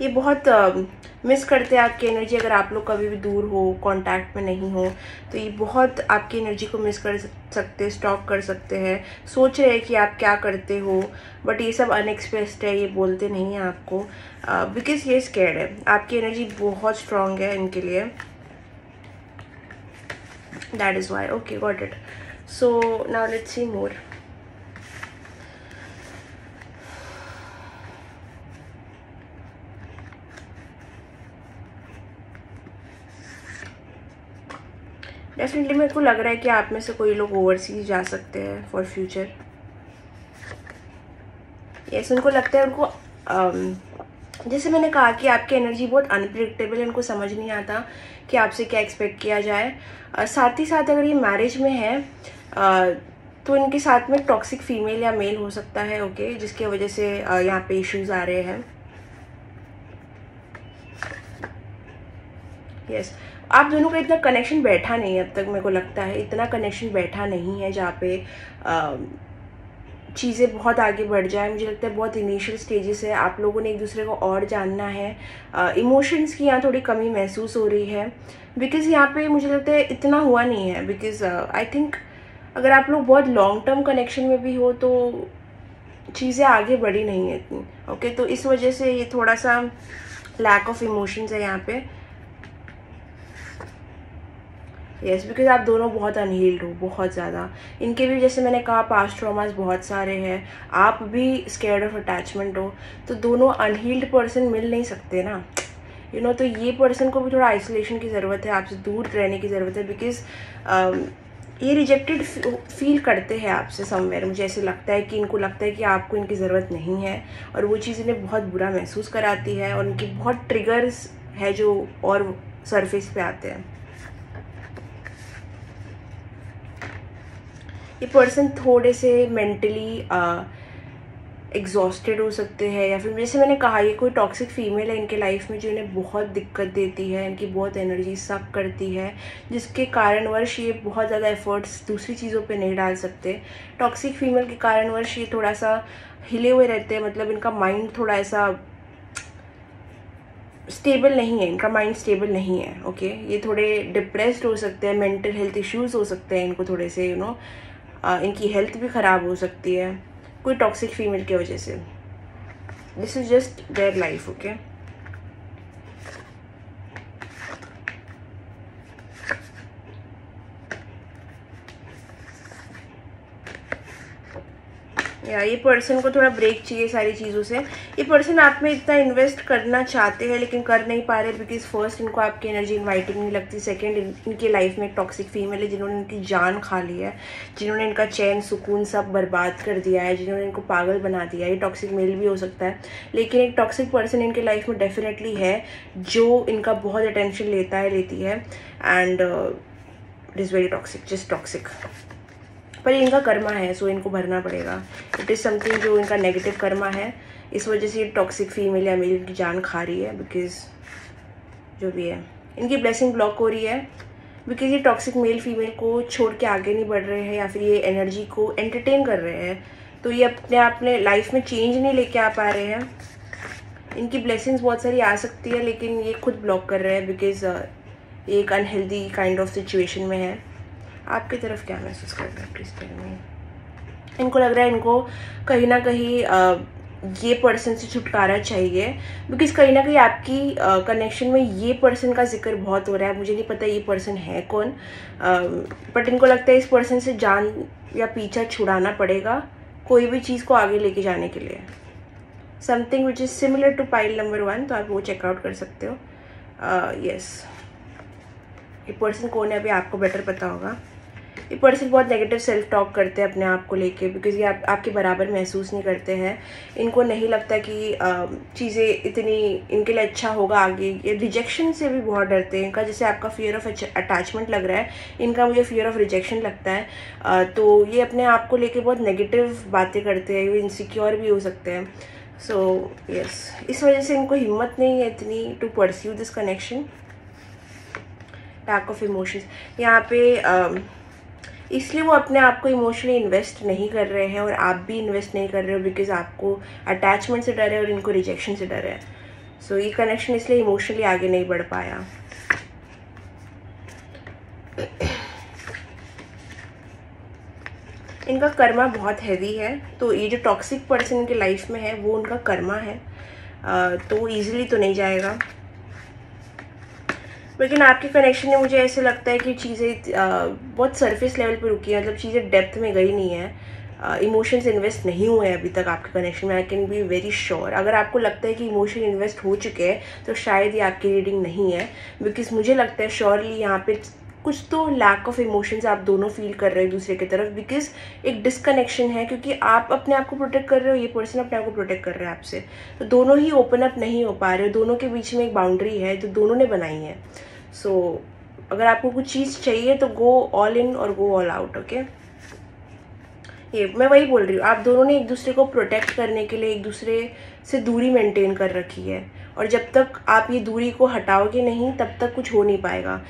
ये बहुत मिस करते हैं आपकी एनर्जी। अगर आप लोग कभी भी दूर हो, कांटेक्ट में नहीं हो, तो ये बहुत आपकी एनर्जी को मिस कर सकते हैं, स्टॉक कर सकते हैं, सोच रहे हैं कि आप क्या करते हो, बट ये सब अनएक्सप्रेस्ड है, ये बोलते नहीं हैं आपको, बिकॉज ये स्कैर्ड है। आपकी एनर्जी बहुत स्ट्रांग है इनके लिए, that is why. Okay, got it. So now let's see more. Definitely मेरे को लग रहा है कि आप में से कोई लोग ओवरसीज जा सकते हैं फॉर फ्यूचर। यस, उनको लगता है, उनको जैसे मैंने कहा कि आपकी एनर्जी बहुत अनप्रिडिक्टेबल है, उनको समझ नहीं आता कि आपसे क्या एक्सपेक्ट किया जाए। साथ ही साथ अगर ये मैरिज में है तो इनके साथ में टॉक्सिक फीमेल या मेल हो सकता है। ओके, जिसकी वजह से यहाँ पे इश्यूज आ रहे हैं। यस, आप दोनों का इतना कनेक्शन बैठा नहीं है अब तक, मेरे को लगता है इतना कनेक्शन बैठा नहीं है जहाँ पे चीज़ें बहुत आगे बढ़ जाए। मुझे लगता है बहुत इनिशियल स्टेजेस है, आप लोगों ने एक दूसरे को और जानना है। इमोशंस की यहाँ थोड़ी कमी महसूस हो रही है, बिकॉज़ यहाँ पे मुझे लगता है इतना हुआ नहीं है। बिकॉज़ आई थिंक अगर आप लोग बहुत लॉन्ग टर्म कनेक्शन में भी हो तो चीज़ें आगे बढ़ी नहीं है इतनी। ओके, तो इस वजह से ये थोड़ा सा लैक ऑफ इमोशंस है यहाँ पे। यस, बिकॉज आप दोनों बहुत अनहील्ड हो, बहुत ज़्यादा। इनके भी जैसे मैंने कहा पास्ट ट्रॉमास बहुत सारे हैं, आप भी स्केर्ड ऑफ अटैचमेंट हो, तो दोनों अनहील्ड पर्सन मिल नहीं सकते ना, तो ये पर्सन को भी थोड़ा आइसोलेशन की ज़रूरत है, आपसे दूर रहने की ज़रूरत है। बिकॉज ये रिजेक्टेड फील करते हैं आपसे समवेयर। मुझे ऐसे लगता है कि इनको लगता है कि आपको इनकी ज़रूरत नहीं है, और वो चीज़ इन्हें बहुत बुरा महसूस कराती है, और इनकी बहुत ट्रिगर्स है जो और सरफेस पे आते हैं। ये पर्सन थोड़े से मेंटली एग्जॉस्टेड हो सकते हैं, या फिर जैसे मैंने कहा ये कोई टॉक्सिक फीमेल है इनके लाइफ में जो इन्हें बहुत दिक्कत देती है, इनकी बहुत एनर्जी सक करती है, जिसके कारणवश ये बहुत ज़्यादा एफर्ट्स दूसरी चीज़ों पे नहीं डाल सकते। टॉक्सिक फीमेल के कारणवश ये थोड़ा सा हिले हुए रहते हैं, मतलब इनका माइंड थोड़ा ऐसा स्टेबल नहीं है, इनका माइंड स्टेबल नहीं है। ओके, ये थोड़े डिप्रेस्ड हो सकते हैं, मेंटल हेल्थ इश्यूज़ हो सकते हैं इनको थोड़े से, इनकी हेल्थ भी ख़राब हो सकती है कोई टॉक्सिक फीमेल की वजह से। This is just their life. Okay, ये पर्सन को थोड़ा ब्रेक चाहिए सारी चीज़ों से। ये पर्सन आप में इतना इन्वेस्ट करना चाहते हैं लेकिन कर नहीं पा रहे, बिकॉज फर्स्ट इनको आपकी एनर्जी इनवाइटिंग नहीं लगती, सेकंड इनकी लाइफ में एक टॉक्सिक फीमेल है जिन्होंने इनकी जान खा ली है, जिन्होंने इनका चैन सुकून सब बर्बाद कर दिया है, जिन्होंने इनको पागल बना दिया है। ये टॉक्सिक मेल भी हो सकता है, लेकिन एक टॉक्सिक पर्सन इनके लाइफ में डेफिनेटली है जो इनका बहुत अटेंशन लेती है, and it is very toxic, just toxic. पर इनका कर्मा है, सो इनको भरना पड़ेगा। इट इज़ समथिंग जो इनका नेगेटिव कर्मा है, इस वजह से ये टॉक्सिक फीमेल या मेल की जान खा रही है। बिकॉज जो भी है इनकी ब्लेसिंग ब्लॉक हो रही है, बिकॉज ये टॉक्सिक मेल फीमेल को छोड़ के आगे नहीं बढ़ रहे हैं, या फिर ये एनर्जी को एंटरटेन कर रहे हैं, तो ये अपने लाइफ में चेंज नहीं लेके आ पा रहे हैं। इनकी ब्लेसिंग्स बहुत सारी आ सकती है लेकिन ये खुद ब्लॉक कर रहे हैं, बिकॉज ये एक अनहेल्दी काइंड ऑफ सिचुएशन में है। आपकी तरफ क्या महसूस कर रहे हैं प्लीज़ टेल मी। इनको लग रहा है इनको कहीं ना कहीं ये पर्सन से छुटकारा चाहिए, बिकॉज कहीं ना कहीं आपकी कनेक्शन में ये पर्सन का जिक्र बहुत हो रहा है। मुझे नहीं पता ये पर्सन है कौन, बट इनको लगता है इस पर्सन से जान या पीछा छुड़ाना पड़ेगा कोई भी चीज़ को आगे लेके जाने के लिए। Something which is similar to pile number 1, तो आप वो चेकआउट कर सकते हो। यस, ये पर्सन कौन है अभी आपको बेटर पता होगा। ये पर्सन बहुत नेगेटिव सेल्फ टॉक करते हैं अपने आप को लेके, बिकॉज ये आपके बराबर महसूस नहीं करते हैं। इनको नहीं लगता कि चीज़ें इतनी इनके लिए अच्छा होगा आगे। ये रिजेक्शन से भी बहुत डरते हैं। इनका जैसे आपका फियर ऑफ अटैचमेंट लग रहा है, इनका मुझे फियर ऑफ रिजेक्शन लगता है। तो ये अपने आप को लेके बहुत नेगेटिव बातें करते हैं, ये इनसिक्योर भी हो सकते हैं। सो यस, इस वजह से इनको हिम्मत नहीं है इतनी to pursue this connection. Lack of emotions यहाँ पे इसलिए वो अपने आप को इमोशनली इन्वेस्ट नहीं कर रहे हैं, और आप भी इन्वेस्ट नहीं कर रहे हो, बिकॉज आपको अटैचमेंट से डर है और इनको रिजेक्शन से डर है। सो ये कनेक्शन इसलिए इमोशनली आगे नहीं बढ़ पाया। इनका कर्मा बहुत हैवी है, तो ये जो टॉक्सिक पर्सन इनके लाइफ में है वो उनका कर्मा है, तो ईजिली तो नहीं जाएगा। लेकिन आपके कनेक्शन में मुझे ऐसे लगता है कि चीज़ें बहुत सरफेस लेवल पे रुकी है, मतलब चीज़ें डेप्थ में गई नहीं है। इमोशंस इन्वेस्ट नहीं हुए हैं अभी तक आपके कनेक्शन में। I can be very sure, अगर आपको लगता है कि इमोशन इन्वेस्ट हो चुके हैं तो शायद ये आपकी रीडिंग नहीं है, बिकॉज मुझे लगता है श्योरली यहाँ पे कुछ तो लैक ऑफ इमोशंस आप दोनों फील कर रहे हो दूसरे की तरफ, बिकॉज एक डिसकनेक्शन है, क्योंकि आप अपने आप को प्रोटेक्ट कर रहे हो, ये पर्सन अपने आप को प्रोटेक्ट कर रहा है आपसे, तो दोनों ही ओपन अप नहीं हो पा रहे हो। दोनों के बीच में एक बाउंड्री है जो दोनों ने बनाई है। सो अगर आपको कुछ चीज़ चाहिए तो गो ऑल इन और गो ऑल आउट। ओके, ये मैं वही बोल रही हूँ, आप दोनों ने एक दूसरे को प्रोटेक्ट करने के लिए एक दूसरे से दूरी मेंटेन कर रखी है, और जब तक आप ये दूरी को हटाओगे नहीं तब तक कुछ हो नहीं पाएगा।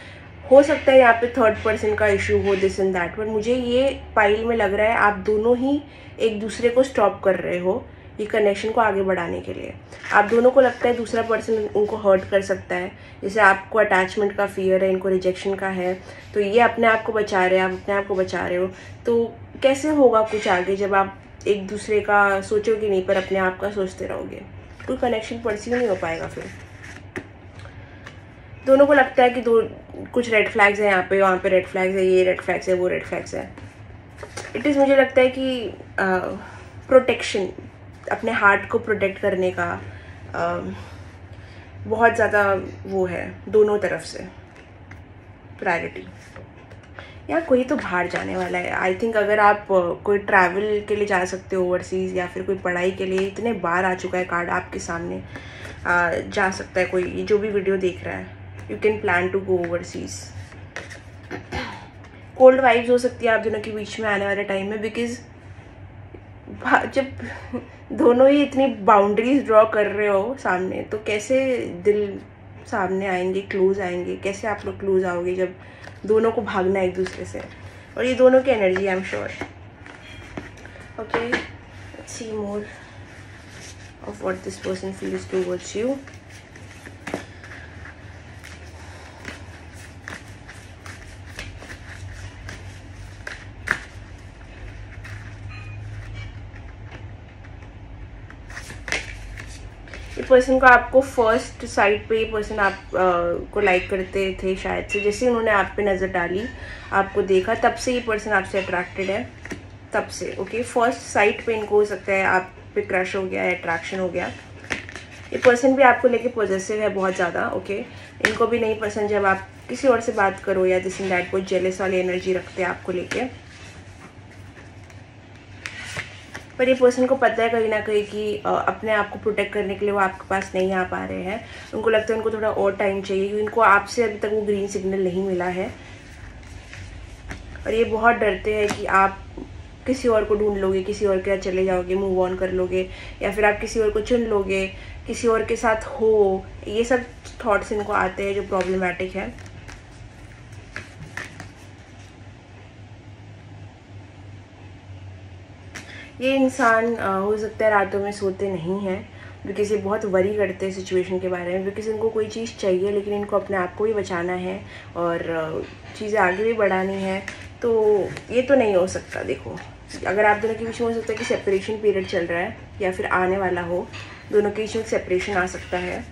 हो सकता है यहाँ पे थर्ड पर्सन का इशू हो, दिस एंड दैट, बट मुझे ये पाइल में लग रहा है आप दोनों ही एक दूसरे को स्टॉप कर रहे हो ये कनेक्शन को आगे बढ़ाने के लिए। आप दोनों को लगता है दूसरा पर्सन उनको हर्ट कर सकता है, जैसे आपको अटैचमेंट का फियर है, इनको रिजेक्शन का है, तो ये अपने आप को बचा रहे हैं, आप अपने आप को बचा रहे हो। तो कैसे होगा कुछ आगे जब आप एक दूसरे का सोचोगे नहीं पर अपने आप का सोचते रहोगे? कोई कनेक्शन परस्यू नहीं हो पाएगा। फिर दोनों को लगता है कि कुछ रेड फ्लैग्स है यहाँ पे, वहाँ पे रेड फ्लैग्स है, ये रेड फ्लैग्स है, वो रेड फ्लैग्स है। इट इज़, मुझे लगता है कि प्रोटेक्शन, अपने हार्ट को प्रोटेक्ट करने का बहुत ज़्यादा वो है दोनों तरफ से प्रायोरिटी। या कोई तो बाहर जाने वाला है आई थिंक। अगर आप कोई ट्रैवल के लिए जा सकते हो ओवरसीज़, या फिर कोई पढ़ाई के लिए, इतने बार आ चुका है कार्ड आपके सामने, जा सकता है कोई जो भी वीडियो देख रहा है। You can plan to go overseas. Cold vibes हो सकती है आप दोनों के बीच में आने वाले टाइम में, बिकॉज जब दोनों ही इतनी बाउंड्रीज ड्रॉ कर रहे हो सामने, तो कैसे दिल सामने आएंगे, क्लोज आएंगे? कैसे आप लोग क्लोज आओगे जब दोनों को भागना है एक दूसरे से? और ये दोनों की energy, I am sure. Okay, let's C more of what this person feels towards you. ये पर्सन को आपको फर्स्ट साइड पे, ये पर्सन आप को लाइक करते थे शायद से, जैसे उन्होंने आप पे नज़र डाली, आपको देखा, तब से ये पर्सन आपसे अट्रैक्टेड है, तब से। ओके, फर्स्ट साइड पे इनको हो सकता है आप पे क्रश हो गया है, अट्रैक्शन हो गया। ये पर्सन भी आपको लेके पॉजिटिव है बहुत ज़्यादा। ओके, इनको भी नहीं पसंद जब आप किसी और से बात करो या दिस एंड दैट, बहुत जेलस वाली एनर्जी रखते हैं आपको लेके। पर ये पर्सन को पता है कहीं ना कहीं कि अपने आप को प्रोटेक्ट करने के लिए वो आपके पास नहीं आ पा रहे हैं। उनको लगता है उनको थोड़ा और टाइम चाहिए, क्योंकि इनको आपसे अभी तक वो ग्रीन सिग्नल नहीं मिला है। और ये बहुत डरते हैं कि आप किसी और को ढूंढ लोगे, किसी और के साथ चले जाओगे, मूव ऑन कर लोगे, या फिर आप किसी और को चुन लोगे, किसी और के साथ हो। ये सब थॉट्स इनको आते हैं जो प्रॉब्लमैटिक है। ये इंसान हो सकता है रातों में सोते नहीं हैं, बिकॉज ये बहुत वरी करते हैं सिचुएशन के बारे में, बिकॉज इनको कोई चीज़ चाहिए, लेकिन इनको अपने आप को ही बचाना है और चीज़ें आगे भी बढ़ानी है। तो ये तो नहीं हो सकता। देखो, अगर आप दोनों के बीच में हो सकता है कि सेपरेशन पीरियड चल रहा है, या फिर आने वाला हो, दोनों के बीच में सेपरेशन आ सकता है।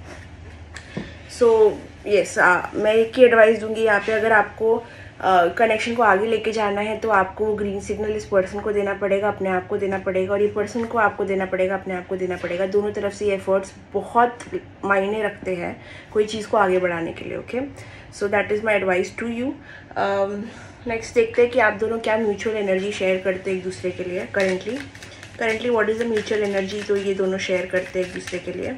सो यस, मैं एक ही एडवाइस दूंगी यहाँ पे, अगर आपको कनेक्शन को आगे लेके जाना है तो आपको ग्रीन सिग्नल इस पर्सन को देना पड़ेगा, अपने आप को देना पड़ेगा, और ये पर्सन को आपको देना पड़ेगा, अपने आप को देना पड़ेगा। दोनों तरफ से ये एफर्ट्स बहुत मायने रखते हैं कोई चीज़ को आगे बढ़ाने के लिए। Okay, so that is my advice to you. Next देखते हैं कि आप दोनों क्या म्यूचुअल एनर्जी शेयर करते हैं एक दूसरे के लिए currently what is the mutual energy तो ये दोनों शेयर करते हैं एक दूसरे के लिए।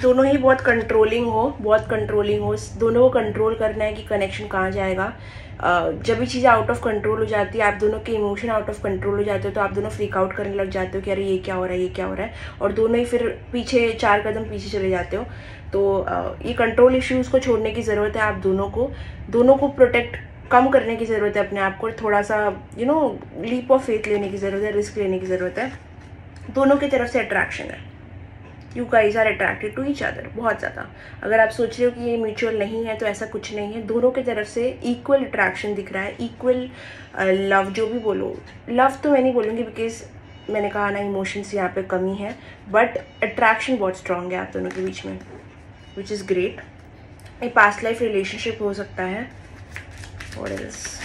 दोनों ही बहुत कंट्रोलिंग हो, दोनों को कंट्रोल करना है कि कनेक्शन कहाँ जाएगा। जब भी चीज़ें आउट ऑफ कंट्रोल हो जाती है, आप दोनों के इमोशन आउट ऑफ कंट्रोल हो जाते हो, तो आप दोनों फ्रीक आउट करने लग जाते हो कि अरे ये क्या हो रहा है, ये क्या हो रहा है, और दोनों ही फिर पीछे 4 कदम पीछे चले जाते हो। तो ये कंट्रोल इश्यूज़ को छोड़ने की ज़रूरत है। आप दोनों को प्रोटेक्ट कम करने की ज़रूरत है अपने आप को, थोड़ा सा लीप ऑफ फेथ लेने की ज़रूरत है, रिस्क लेने की ज़रूरत है। दोनों की तरफ से अट्रैक्शन है, you guys are attracted to each other बहुत ज़्यादा। अगर आप सोच रहे हो कि ये म्यूचुअल नहीं है, तो ऐसा कुछ नहीं है। दोनों की तरफ से इक्वल अट्रैक्शन दिख रहा है, इक्वल लव, जो भी बोलो। लव तो मैं नहीं बोलूँगी, बिकॉज मैंने कहा ना, इमोशंस यहाँ पे कमी है, बट अट्रैक्शन बहुत स्ट्रांग है आप दोनों के बीच में, विच इज़ ग्रेट। ये पास्ट लाइफ रिलेशनशिप हो सकता है। What else?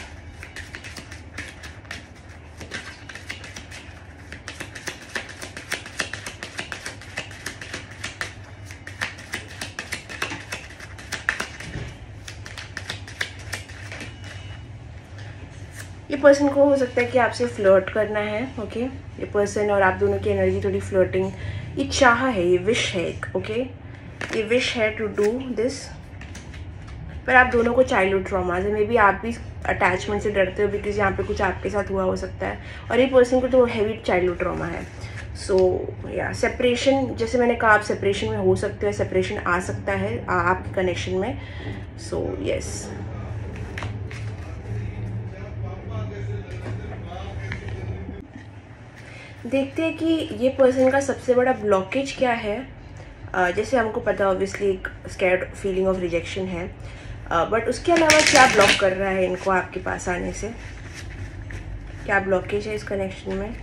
ये पर्सन को हो सकता है कि आपसे फ्लर्ट करना है। ओके, ये पर्सन और आप दोनों की एनर्जी थोड़ी फ्लर्टिंग, ये चाह है, ये विश है एक। ओके, ये विश है टू डू दिस। पर आप दोनों को चाइल्डहुड ट्रॉमाज है। मे बी आप भी अटैचमेंट से डरते हो बिकॉज यहाँ पे कुछ आपके साथ हुआ हो सकता है, और ये पर्सन को तो हैवी चाइल्डहुड ट्रॉमा है। सो या सेपरेशन, जैसे मैंने कहा, आप सेपरेशन में हो सकते हो, सेपरेशन आ सकता है आपके कनेक्शन में। सो यस, देखते हैं कि ये पर्सन का सबसे बड़ा ब्लॉकेज क्या है। जैसे हमको पता ऑब्वियसली एक स्कैर्ड फीलिंग ऑफ रिजेक्शन है, बट उसके अलावा क्या ब्लॉक कर रहा है इनको आपके पास आने से, क्या ब्लॉकेज है इस कनेक्शन में।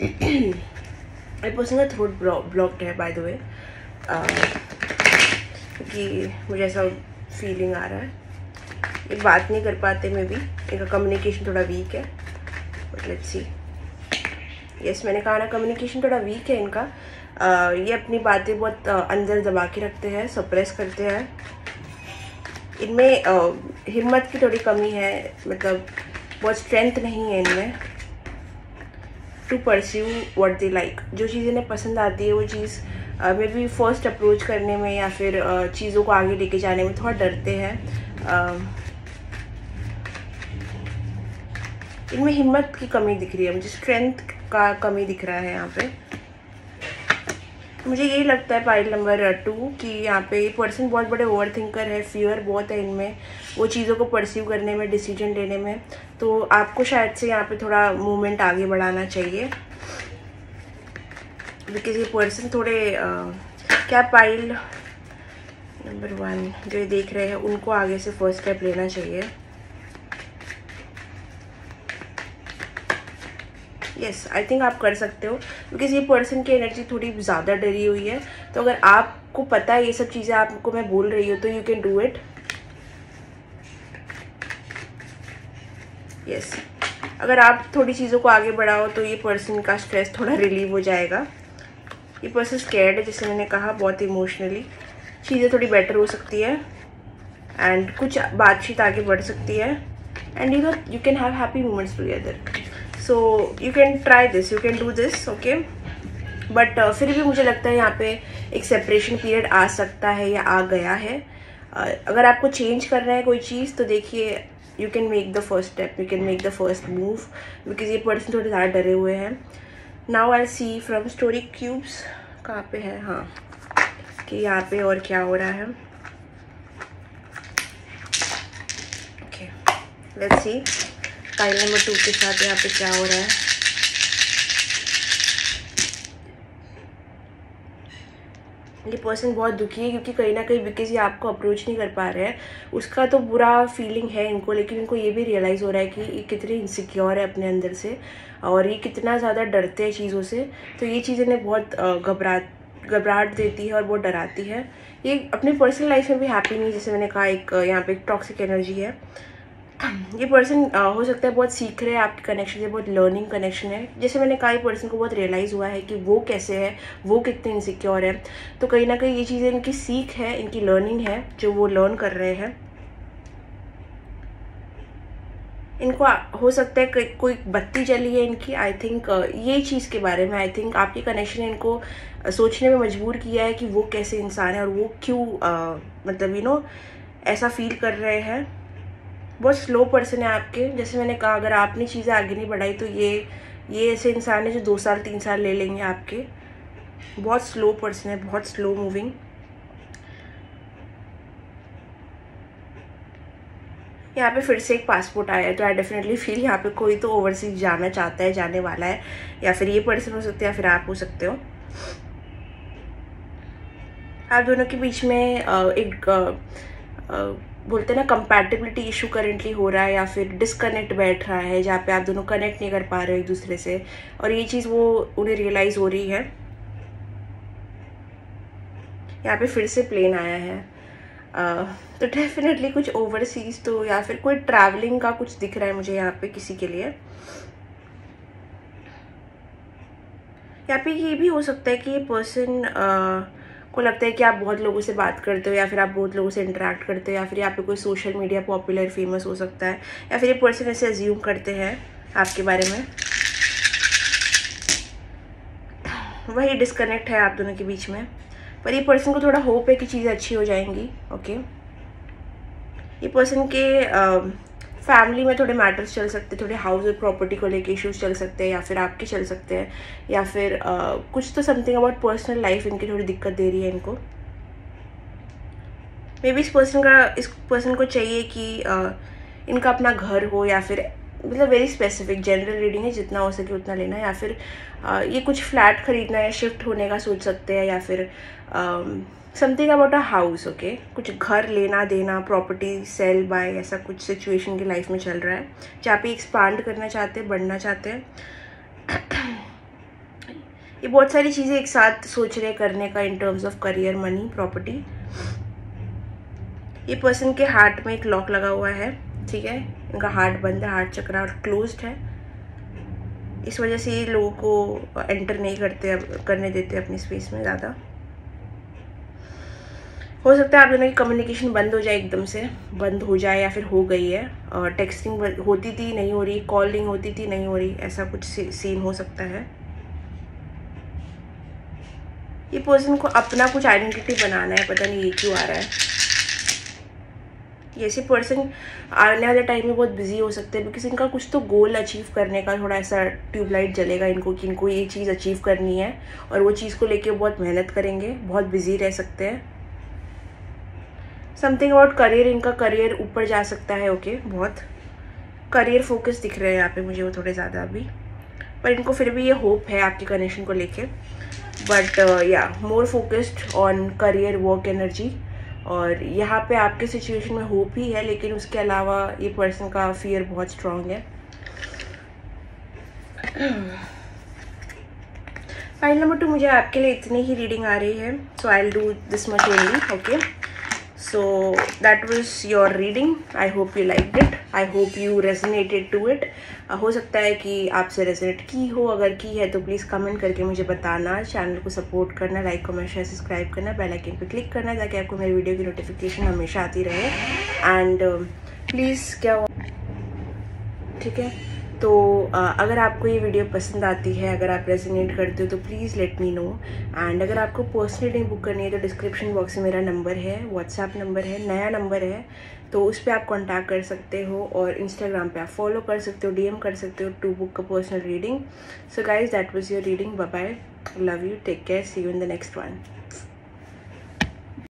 ये पर्सन का थ्रोट ब्लॉक्ड है बाय द वे, क्योंकि मुझे ऐसा फीलिंग आ रहा है, ये बात नहीं कर पाते, मे बी इनका कम्युनिकेशन थोड़ा वीक है, बट लेट्स सी। यस, मैंने कहा ना कम्युनिकेशन थोड़ा वीक है इनका। ये अपनी बातें बहुत अंदर दबा के रखते हैं, सप्रेस करते हैं। इनमें हिम्मत की थोड़ी कमी है, मतलब बहुत स्ट्रेंथ नहीं है इनमें to pursue what they like. जो चीज़ इन्हें पसंद आती है वो चीज़ मे बी फर्स्ट अप्रोच करने में या फिर चीज़ों को आगे लेके जाने में थोड़ा डरते हैं। इनमें हिम्मत की कमी दिख रही है मुझे, स्ट्रेंथ का कमी दिख रहा है यहाँ पे। मुझे यही लगता है पाइल नंबर 2 कि यहाँ पे ये पर्सन बहुत बड़े ओवर थिंकर है, फियर बहुत है इनमें वो चीज़ों को परस्यू करने में, डिसीजन लेने में। तो आपको शायद से यहाँ पे थोड़ा मूवमेंट आगे बढ़ाना चाहिए, बिकॉज ये पर्सन थोड़े क्या पाइल नंबर 1 जो ये देख रहे हैं उनको आगे से फर्स्ट स्टेप लेना चाहिए। यस, आई थिंक आप कर सकते हो, बिकॉज ये पर्सन की एनर्जी थोड़ी ज़्यादा डरी हुई है। तो अगर आपको पता है ये सब चीज़ें आपको मैं बोल रही हूँ तो you can do it. Yes, अगर आप थोड़ी चीज़ों को आगे बढ़ाओ तो ये पर्सन का स्ट्रेस थोड़ा रिलीव हो जाएगा। ये पर्सन स्कैर्ड है, जैसे मैंने कहा, बहुत इमोशनली। चीज़ें थोड़ी बेटर हो सकती है एंड कुछ बातचीत आगे बढ़ सकती है, and you can have happy moments together. So you can try this, you can do this, okay. But फिर भी मुझे लगता है यहाँ पे एक सेपरेशन पीरियड आ सकता है या आ गया है। अगर आपको चेंज करना है कोई चीज़ तो देखिए, you can make the first step, you can make the first move, because ये पर्सन थोड़े ज़्यादा डरे हुए हैं। Now I see from story cubes, कहाँ पे है, हाँ, कि यहाँ पे और क्या हो रहा है। Okay, let's C pile number 2 के साथ यहाँ पे क्या हो रहा है। ये पर्सन बहुत दुखी है क्योंकि कहीं ना कहीं बिकॉज ये आपको अप्रोच नहीं कर पा रहे हैं, उसका तो बुरा फीलिंग है इनको, लेकिन इनको ये भी रियलाइज़ हो रहा है कि ये कितने इनसिक्योर है अपने अंदर से और ये कितना ज़्यादा डरते हैं चीज़ों से। तो ये चीज़ इन्हें बहुत घबराहट देती है और बहुत डराती है। ये अपनी पर्सनल लाइफ में भी हैप्पी नहीं, जैसे मैंने कहा, एक यहाँ पे एक टॉक्सिक एनर्जी है। ये पर्सन हो सकता है बहुत सीख रहे हैं आपके कनेक्शन से, बहुत लर्निंग कनेक्शन है। जैसे मैंने कहा, ये पर्सन को बहुत रियलाइज़ हुआ है कि वो कैसे है, वो कितने इनसिक्योर है। तो कहीं ना कहीं ये चीज़ें इनकी सीख है, इनकी लर्निंग है, जो वो लर्न कर रहे हैं। इनको हो सकता है कोई बत्ती जली है इनकी, आई थिंक ये चीज़ के बारे में, आई थिंक आपकी कनेक्शन ने इनको सोचने में मजबूर किया है कि वो कैसे इंसान है और वो क्यों मतलब ऐसा फील कर रहे हैं। बहुत स्लो पर्सन है आपके, जैसे मैंने कहा, अगर आपने चीज़ें आगे नहीं बढ़ाई तो ये ऐसे इंसान है जो 2 साल 3 साल ले लेंगे आपके। बहुत स्लो पर्सन है, बहुत स्लो मूविंग। यहाँ पे फिर से एक पासपोर्ट आया है, तो आई डेफिनेटली फील यहाँ पे कोई तो ओवरसीज जाना चाहता है, जाने वाला है, या फिर ये पर्सन हो सकते हैं या फिर आप हो सकते हो। आप दोनों के बीच में एक बोलते हैं ना कंपैटिबिलिटी इशू करेंटली हो रहा है, या फिर डिस्कनेक्ट बैठ रहा है, जहाँ पे आप दोनों कनेक्ट नहीं कर पा रहे हो एक दूसरे से, और ये चीज़ वो उन्हें रियलाइज़ हो रही है। यहाँ पे फिर से प्लेन आया है, तो डेफिनेटली कुछ ओवरसीज तो या फिर कोई ट्रैवलिंग का कुछ दिख रहा है मुझे यहाँ पे किसी के लिए। यहाँ पे ये भी हो सकता है कि ये पर्सन को लगता है कि आप बहुत लोगों से बात करते हो, या फिर आप बहुत लोगों से इंटरेक्ट करते हो, या फिर यहाँ पे कोई सोशल मीडिया पॉपुलर फेमस हो सकता है, या फिर ये पर्सन ऐसे अज्यूम करते हैं आपके बारे में। वही डिस्कनेक्ट है आप दोनों के बीच में। पर ये पर्सन को थोड़ा होप है कि चीज़ें अच्छी हो जाएंगी। ओके, ये पर्सन के फैमिली में थोड़े मैटर्स चल सकते हैं, थोड़े हाउस और प्रॉपर्टी को लेके इश्यूज चल सकते हैं, या फिर आपके चल सकते हैं, या फिर कुछ तो समथिंग अबाउट पर्सनल लाइफ इनकी थोड़ी दिक्कत दे रही है इनको। मे बी इस पर्सन को चाहिए कि इनका अपना घर हो, या फिर मतलब वेरी स्पेसिफिक जनरल रीडिंग है, जितना हो सके उतना लेना, या फिर ये कुछ फ्लैट खरीदना है, शिफ्ट होने का सोच सकते हैं, या फिर something about a house. Okay, कुछ घर लेना देना, प्रॉपर्टी सेल बाय, ऐसा कुछ सिचुएशन की लाइफ में चल रहा है जहाँ पे एक्सपांड करना चाहते हैं, बढ़ना चाहते हैं। ये बहुत सारी चीज़ें एक साथ सोच रहे करने का in terms of career, money, property. ये पर्सन के हार्ट में एक लॉक लगा हुआ है, ठीक है, इनका हार्ट बंद है, हार्ट चक्रा और क्लोज्ड है। इस वजह से ये लोगों को एंटर नहीं करने देते अपनी स्पेस में ज़्यादा। हो सकता है आप दोनों की कम्युनिकेशन बंद हो जाए, एकदम से बंद हो जाए, या फिर हो गई है, और टेक्सटिंग होती थी नहीं हो रही, कॉलिंग होती थी नहीं हो रही, ऐसा कुछ सीन हो सकता है। ये पर्सन को अपना कुछ आइडेंटिटी बनाना है, पता नहीं ये क्यों आ रहा है। ऐसे पर्सन आने वाले टाइम में बहुत बिजी हो सकते हैं, बिकॉज इनका कुछ तो गोल अचीव करने का थोड़ा ऐसा ट्यूबलाइट जलेगा इनको कि इनको ये चीज़ अचीव करनी है, और वो चीज़ को लेके बहुत मेहनत करेंगे, बहुत बिजी रह सकते हैं। समथिंग अबाउट करियर, इनका करियर ऊपर जा सकता है। ओके, बहुत करियर फोकस दिख रहे हैं यहाँ पे मुझे वो थोड़े ज़्यादा अभी, पर इनको फिर भी ये होप है आपके कनेक्शन को लेके, बट या more focused on career, work, energy. और यहाँ पे आपके सिचुएशन में होप ही है, लेकिन उसके अलावा ये पर्सन का फियर बहुत स्ट्रांग है। फाइल नंबर 2, मुझे आपके लिए इतनी ही रीडिंग आ रही है, so I will do this much only. Okay, so that was your reading. I hope you liked it. I hope you resonated to it. हो सकता है कि आपसे रेजोनेट की हो, अगर की है तो प्लीज़ कमेंट करके मुझे बताना। चैनल को सपोर्ट करना, लाइक कमेंट शेयर सब्सक्राइब करना, बेल आइकन पे क्लिक करना, ताकि आपको मेरी वीडियो की नोटिफिकेशन हमेशा आती रहे। एंड प्लीज़ क्या हुआ, ठीक है, तो अगर आपको ये वीडियो पसंद आती है, अगर आप रेजोनेट करते हो तो please let me know. And अगर आपको पर्सनल रीडिंग बुक करनी है तो डिस्क्रिप्शन बॉक्स में मेरा नंबर है, व्हाट्सएप नंबर है, नया नंबर है, तो उस पर आप कांटेक्ट कर सकते हो, और इंस्टाग्राम पे आप फॉलो कर सकते हो, डीएम कर सकते हो to book a personal reading. So guys, that was your reading. Bye bye, love you, take care, see you in the next one.